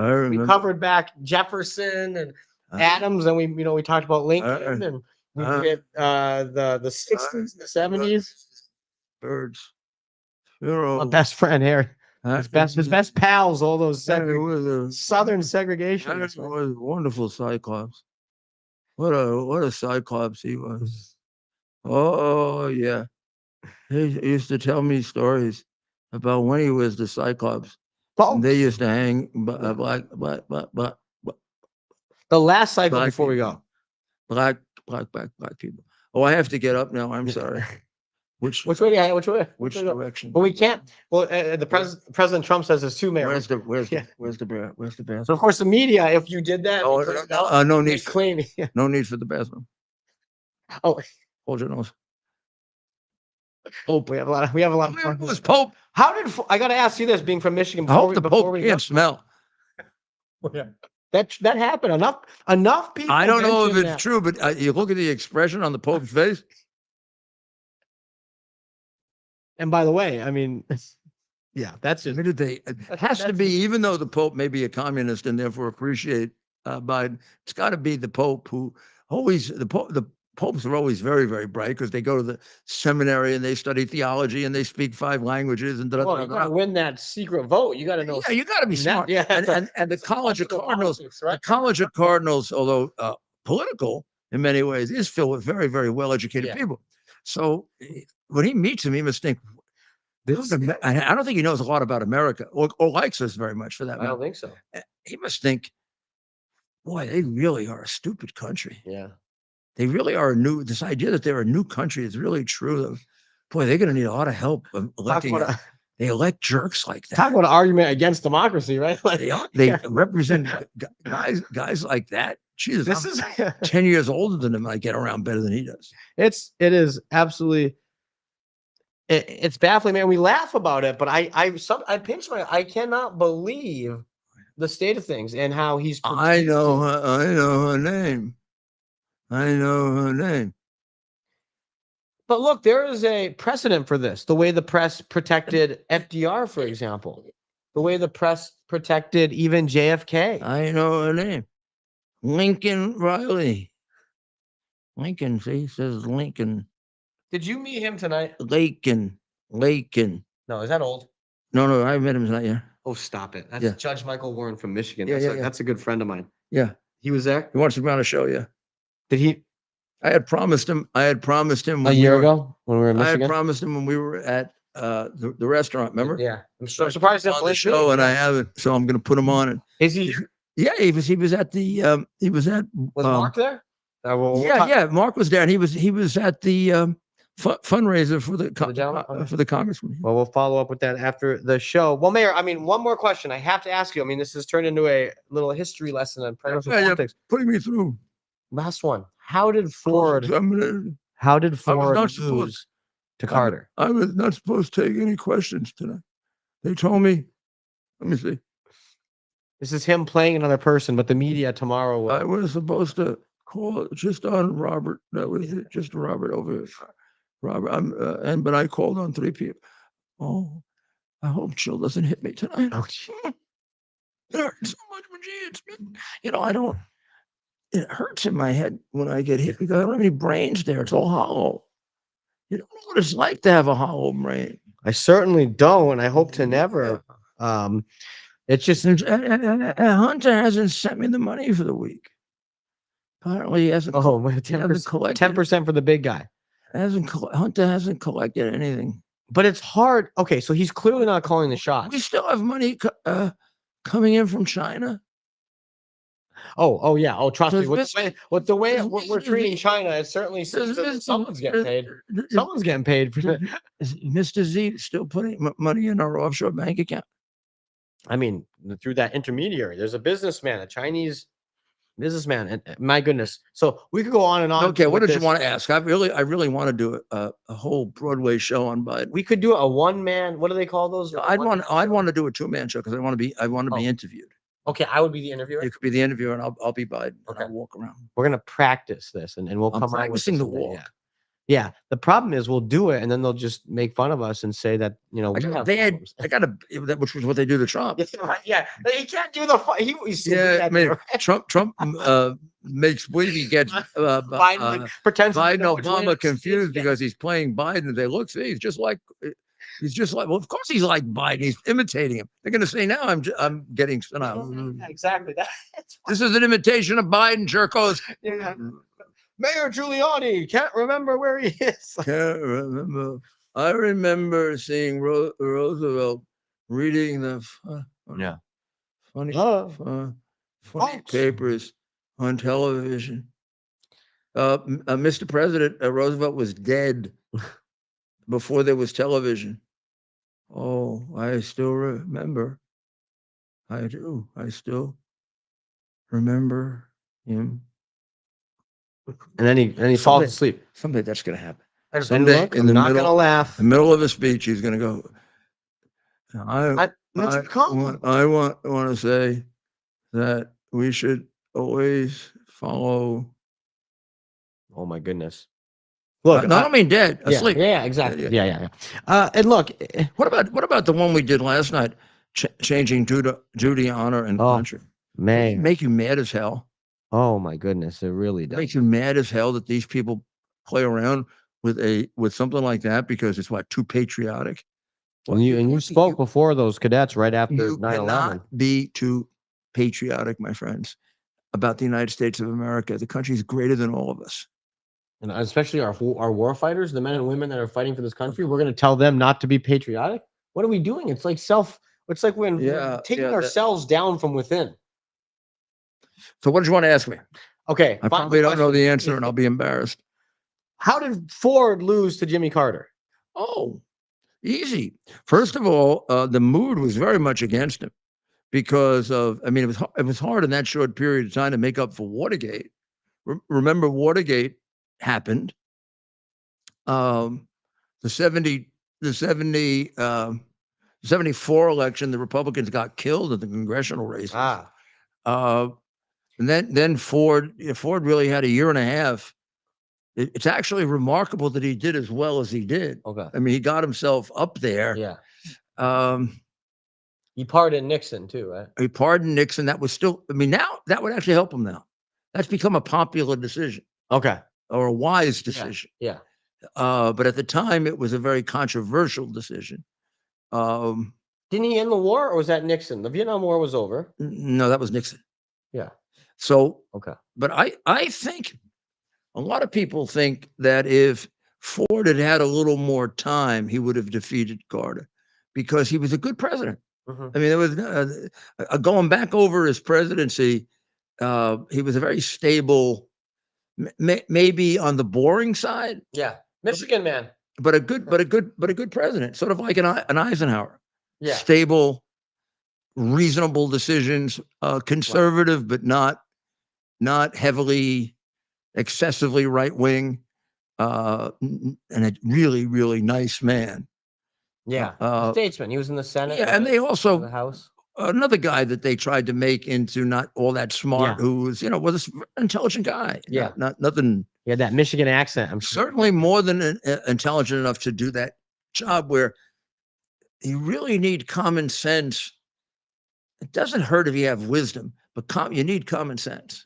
back Jefferson and Adams, and we talked about Lincoln, and we hit the 60s, the 70s. Birds. My best friend Harry. His best pals, all those Southern segregation. That was a wonderful Cyclops. What a Cyclops he was. Oh yeah. He used to tell me stories about when he was the Cyclops. They used to hang black. The last cycle before we go. Black people. Oh, I have to get up now. I'm sorry. Which way? Which direction? Well, we can't. Well, President Trump says there's two mayors. Where's the bathroom? So of course the media, if you did that, no need. Claim. No need for the bathroom. Oh, hold your nose. Pope. We have a lot of. Who was Pope? How did I got to ask you this? Being from Michigan, I hope the Pope can't smell. Yeah. That happened. Enough people. I don't know if it's true, but you look at the expression on the Pope's face. And by the way, I mean, Yeah, that's just. It has to be, even though the Pope may be a communist and therefore appreciate Biden, it's got to be the Pope who always, the popes are always very, very bright because they go to the seminary and they study theology and they speak 5 languages and Well, you got to win that secret vote. You got to know. Yeah, you got to be smart. Yeah, and the College of Cardinals, politics, right? the College of Cardinals, although political in many ways, is filled with very, very well-educated people. So when he meets him, he must think, I don't think he knows a lot about America or likes us very much for that matter. I don't think so. He must think, boy, they really are a stupid country. Yeah. They really are this idea that they're a new country is really true. Boy, they're going to need a lot of help electing. They elect jerks like that. Talk about an argument against democracy, right? Like, they represent guys like that. Jesus, this is 10 years older than him. I get around better than he does. It is absolutely. It's baffling, man. We laugh about it, but I pinch I cannot believe the state of things and how he's. I know her name. I know her name. But look, there is a precedent for this. The way the press protected FDR, for example, the way the press protected even JFK. I know her name. Lincoln Riley. Lincoln, see, says Lincoln. Did you meet him tonight? Lakin. No, is that old? No, I met him tonight, yeah. Oh, stop it. That's Judge Michael Warren from Michigan. Yeah, That's a good friend of mine. Yeah. He was there? He wants to be on a show, yeah. Did he? I had promised him a year ago when we were in Michigan. I had promised him when we were at the restaurant, remember? Yeah. I'm surprised on the show and I haven't, so I'm going to put him on it. Is he? Yeah, he was at the Was Mark there? Yeah, Mark was there, and he was at the fundraiser for the congressman. Well, we'll follow up with that after the show. Well, Mayor, I mean, one more question I have to ask you. I mean, this has turned into a little history lesson on politics. Putting me through. Last one. How did Ford lose to Carter? I was not supposed to take any questions tonight. They told me. Let me see. This is him playing another person, but the media tomorrow will. I was supposed to call just on Robert. That was it, just Robert over here. Robert, but I called on 3 people. Oh, I hope Jill doesn't hit me tonight. Oh, it hurts so much when she hits me. I don't. It hurts in my head when I get hit because I don't have any brains there. It's all hollow. You don't know what it's like to have a hollow brain. I certainly don't. I hope to never. It's just Hunter hasn't sent me the money for the week. Apparently, he hasn't. 10% for the big guy. Hunter hasn't collected anything. But it's hard. Okay, so he's clearly not calling the shots. We still have money coming in from China. Oh yeah. Oh, trust me. With the way we're treating China, it certainly someone's getting paid. Someone's getting paid for that. Is Mr. Z still putting money in our offshore bank account? I mean, through that intermediary, there's a businessman, a Chinese businessman, and my goodness. So we could go on and on. Okay, what did you want to ask? I really want to do a whole Broadway show on Biden. We could do a one-man. What do they call those? I'd want to do a 2-man show because I want to be interviewed. Okay, I would be the interviewer. You could be the interviewer, and I'll be Biden. Okay, I'll walk around. We're gonna practice this, and we'll come practicing the walk. Yeah. The problem is we'll do it, and then they'll just make fun of us and say that which was what they do to Trump. Yeah, he can't do the. Trump makes believe he gets Biden Obama confused because he's playing Biden. They look, see, he's just like. Well, of course he's like Biden. He's imitating him. They're going to say now I'm getting exactly that. This is an imitation of Biden, jerkos. Yeah. Mayor Giuliani can't remember where he is. Can't remember. I remember seeing Roosevelt reading the funny papers on television. Mr. President, Roosevelt was dead before there was television. Oh, I still remember. I do. I still remember him. And then he falls asleep. Someday that's going to happen. Someday I'm not going to laugh. In the middle of a speech, he's going to go. I want to say that we should always follow. Oh my goodness. Look, no, I don't mean dead, yeah, asleep. yeah, exactly. Yeah. And look, What about the one we did last night, changing duty, honor, and country? man, Make you mad as hell. oh my goodness, it really It does. makes you mad as hell that these people play around with something like that because it's too patriotic. Well, And you spoke before those cadets right after you 9/11. cannot be too patriotic, my friends, about the United States of America. The country is greater than all of us. And especially our war fighters, the men and women that are fighting for this country, we're going to tell them not to be patriotic. What are we doing? It's like we're taking ourselves down from within. So what did you want to ask me? Okay, I probably don't know the answer, and I'll be embarrassed. How did Ford lose to Jimmy Carter? Oh, easy. First of all, the mood was very much against him because it was hard in that short period of time to make up for Watergate. Remember, Watergate happened. The 74 election, the Republicans got killed in the congressional races. And then Ford really had a year and a half. It's actually remarkable that he did as well as he did. Okay. I mean, he got himself up there. Yeah. Um, He pardoned Nixon too, right? He pardoned Nixon. That was still, now that would actually help him now. That's become a popular decision. Okay. Or a wise decision. Yeah. But at the time, it was a very controversial decision. Didn't he end the war, or was that Nixon? The Vietnam War was over. No, that was Nixon. Yeah. So, okay. But I think a lot of people think that if Ford had had a little more time, he would have defeated Carter because he was a good president. Mm-hmm. I mean, there was going back over his presidency. He was a very stable, maybe on the boring side. Yeah, Michigan man, but a good president, sort of like an Eisenhower. Yeah, stable, reasonable decisions, conservative, but not heavily, excessively right wing, and a really, really nice man. Yeah, statesman. He was in the Senate. Yeah, and they also the House. Another guy that they tried to make into not all that smart, who was was an intelligent guy. Yeah, not nothing. He had that Michigan accent. I'm sure. Certainly more than intelligent enough to do that job where you really need common sense. It doesn't hurt if you have wisdom, but you need common sense.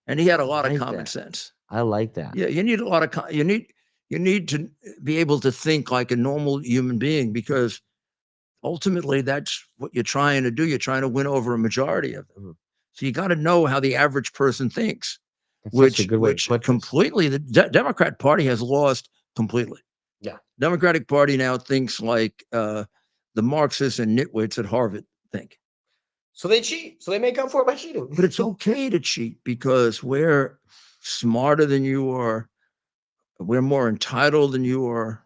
And he had a lot of common sense. I like that. Yeah, you need a lot of you need to be able to think like a normal human being, because ultimately that's what you're trying to do. You're trying to win over a majority of them. Mm-hmm. So you got to know how the average person thinks, which completely the Democrat Party has lost completely. Yeah. Democratic Party now thinks like the Marxists and nitwits at Harvard think. So they cheat. So they make up for it by cheating. But it's okay to cheat because we're smarter than you are. We're more entitled than you are.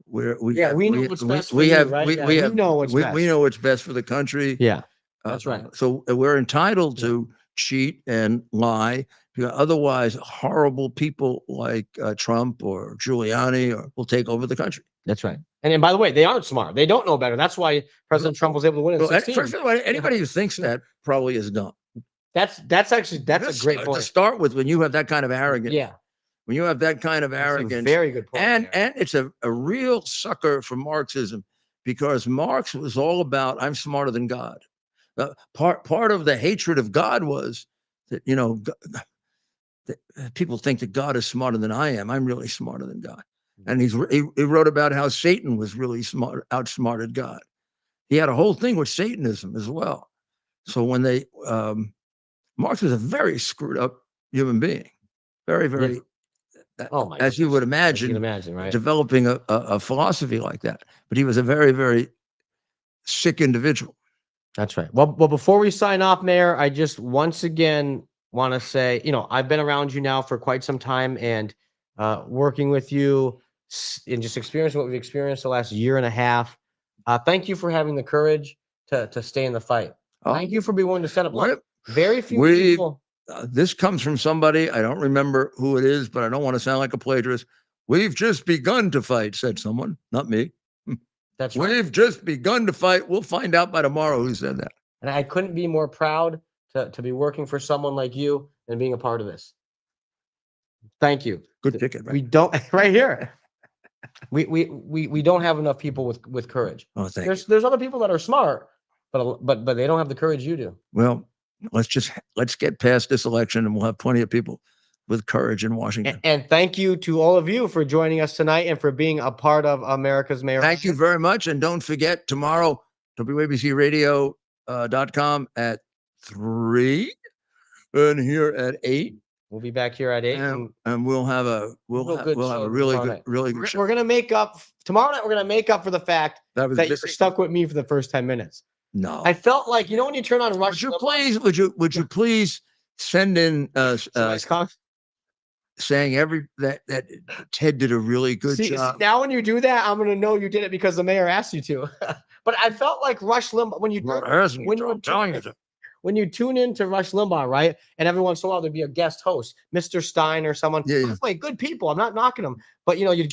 We know what's best for you, right? We know what's best for the country. Yeah, that's right. So we're entitled to cheat and lie, because otherwise horrible people like Trump or Giuliani will take over the country. That's right. And by the way, they aren't smart. They don't know better. That's why President Trump was able to win in 16. First of all, anybody who thinks that probably is dumb. That's a great point. To start with, when you have that kind of arrogance. Yeah. When you have that kind of arrogance. Very good point. And it's a real sucker for Marxism, because Marx was all about, I'm smarter than God. Part of the hatred of God was that, that people think that God is smarter than I am. I'm really smarter than God. And he wrote about how Satan was really outsmarted God. He had a whole thing with Satanism as well. So when Marx was a very screwed up human being, very, very, as you would imagine, right? Developing a philosophy like that. But he was a very, very sick individual. That's right. Well, before we sign off, Mayor, I just once again want to say, I've been around you now for quite some time, and working with you and just experiencing what we've experienced the last year and a half. Thank you for having the courage to stay in the fight. Thank you for being willing to set up. Very few people. This comes from somebody, I don't remember who it is, but I don't want to sound like a plagiarist. We've just begun to fight, said someone, not me. That's right. We've just begun to fight. We'll find out by tomorrow who said that. And I couldn't be more proud to be working for someone like you and being a part of this. Thank you. Good ticket, right? We don't right here. We don't have enough people with courage. Oh, thank you. There's other people that are smart, but they don't have the courage you do. Well, let's get past this election, and we'll have plenty of people with courage in Washington. And thank you to all of you for joining us tonight and for being a part of America's Mayor. Thank you very much, and don't forget tomorrow, WABCRadio.com at 3 and here at 8. We'll be back here at 8, and we'll have a really good show. We're gonna make up tomorrow night. We're gonna make up for the fact that you're missing. stuck with me for the first 10 minutes. No, I felt like, you know, when you turn on Rush. Would you please send in saying that Ted did a really good job. Now when you do that, I'm gonna know you did it because the mayor asked you to. But I felt like Rush Limbaugh when you tune into Rush Limbaugh, right? And every once in a while there'd be a guest host, Mr. Stein or someone. Yeah. By the way, good people. I'm not knocking them, but you know, you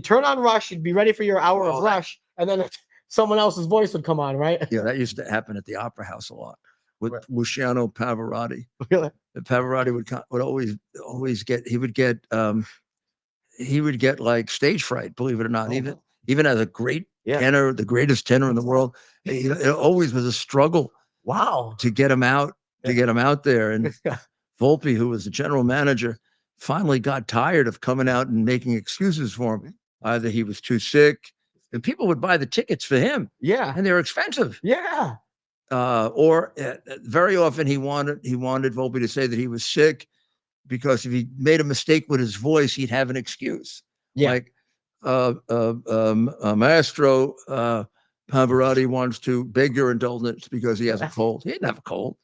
turn on Rush, you'd be ready for your hour of Rush, and then someone else's voice would come on, right? Yeah, that used to happen at the Opera House a lot with Luciano Pavarotti. Really? Pavarotti would always get he would get like stage fright, believe it or not. Even as a great tenor, the greatest tenor in the world, it always was a struggle. Wow. To get him out there. And Volpe, who was the general manager, finally got tired of coming out and making excuses for him. Either he was too sick, and people would buy the tickets for him. Yeah. And they were expensive. Yeah. Or very often he wanted Volpe to say that he was sick because if he made a mistake with his voice, he'd have an excuse. Yeah. Like Maestro Pavarotti wants to beg your indulgence because he has a cold. He didn't have a cold.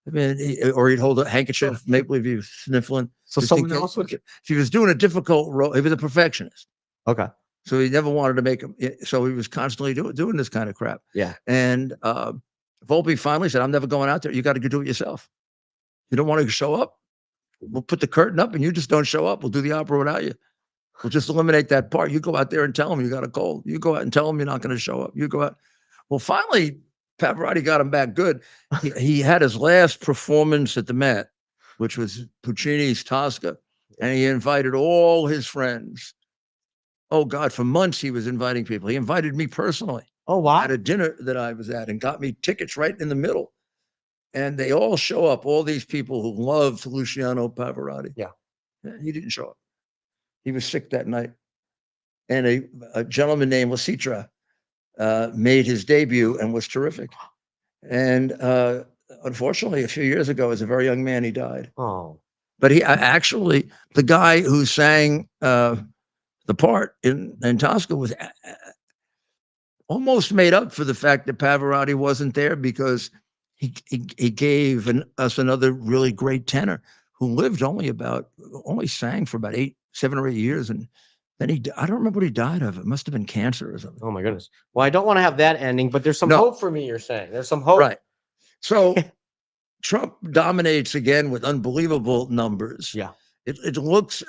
I mean, or he'd hold a handkerchief, maybe if he was sniffling. So someone else would. If he was doing a difficult role, he was a perfectionist. Okay. So he never wanted to make him. So he was constantly doing this kind of crap. Yeah. And Volpe finally said, "I'm never going out there. You got to do it yourself. You don't want to show up? We'll put the curtain up, and you just don't show up. We'll do the opera without you. We'll just eliminate that part. You go out there and tell them you got a cold. You go out and tell them you're not going to show up. You go out." Well, finally, Pavarotti got him back good. He had his last performance at the Met, which was Puccini's Tosca, and he invited all his friends. Oh, God, for months he was inviting people. He invited me personally. Oh, wow. At a dinner that I was at and got me tickets right in the middle. And they all show up, all these people who loved Luciano Pavarotti. Yeah. He didn't show up. He was sick that night. And a gentleman named Lasitra made his debut and was terrific. And unfortunately, a few years ago, as a very young man, he died. Oh. But he actually, the guy who sang the part in Tosca was almost made up for the fact that Pavarotti wasn't there because he gave us another really great tenor who lived only sang for about 7 or 8 years. And then I don't remember what he died of. It must have been cancer or something. Oh my goodness. Well, I don't want to have that ending, but there's some hope for me, you're saying. There's some hope. Right. So Trump dominates again with unbelievable numbers. Yeah. It looks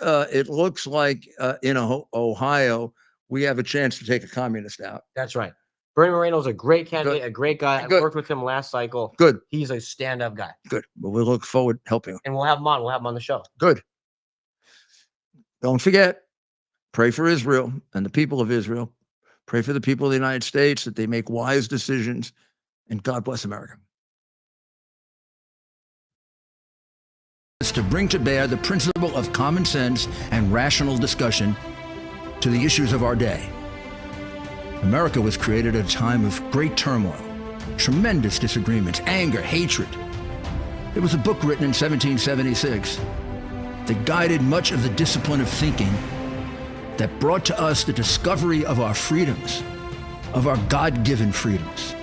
like in Ohio, we have a chance to take a communist out. That's right. Bernie Moreno's a great candidate, a great guy. I worked with him last cycle. Good. He's a stand-up guy. Good. Well, we'll look forward to helping him. And we'll have him on. We'll have him on the show. Good. Don't forget, pray for Israel and the people of Israel. Pray for the people of the United States that they make wise decisions. And God bless America. To bring to bear the principle of common sense and rational discussion to the issues of our day. America was created at a time of great turmoil, tremendous disagreements, anger, hatred. There was a book written in 1776 that guided much of the discipline of thinking that brought to us the discovery of our freedoms, of our God-given freedoms.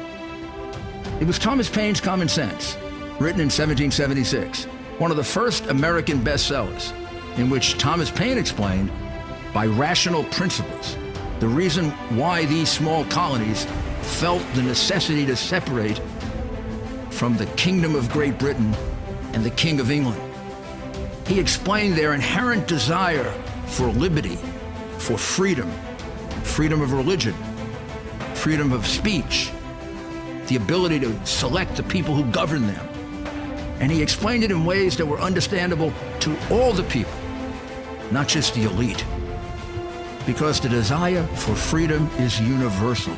It was Thomas Paine's Common Sense, written in 1776, one of the first American bestsellers, in which Thomas Paine explained, by rational principles, the reason why these small colonies felt the necessity to separate from the Kingdom of Great Britain and the King of England. He explained their inherent desire for liberty, for freedom, freedom of religion, freedom of speech, the ability to select the people who govern them. And he explained it in ways that were understandable to all the people, not just the elite. Because the desire for freedom is universal.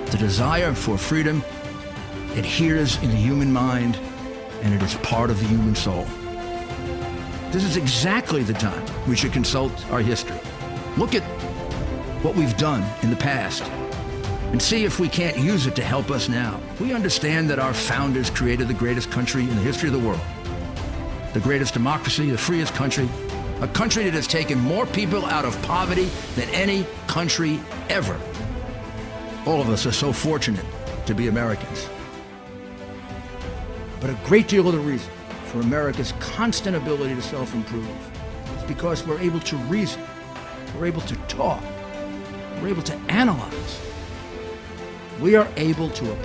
The desire for freedom adheres in the human mind, and it is part of the human soul. This is exactly the time we should consult our history. Look at what we've done in the past and see if we can't use it to help us now. We understand that our founders created the greatest country in the history of the world, the greatest democracy, the freest country, a country that has taken more people out of poverty than any country ever. All of us are so fortunate to be Americans. But a great deal of the reason for America's constant ability to self-improve is because we're able to reason, we're able to talk, we're able to analyze. We are able to apply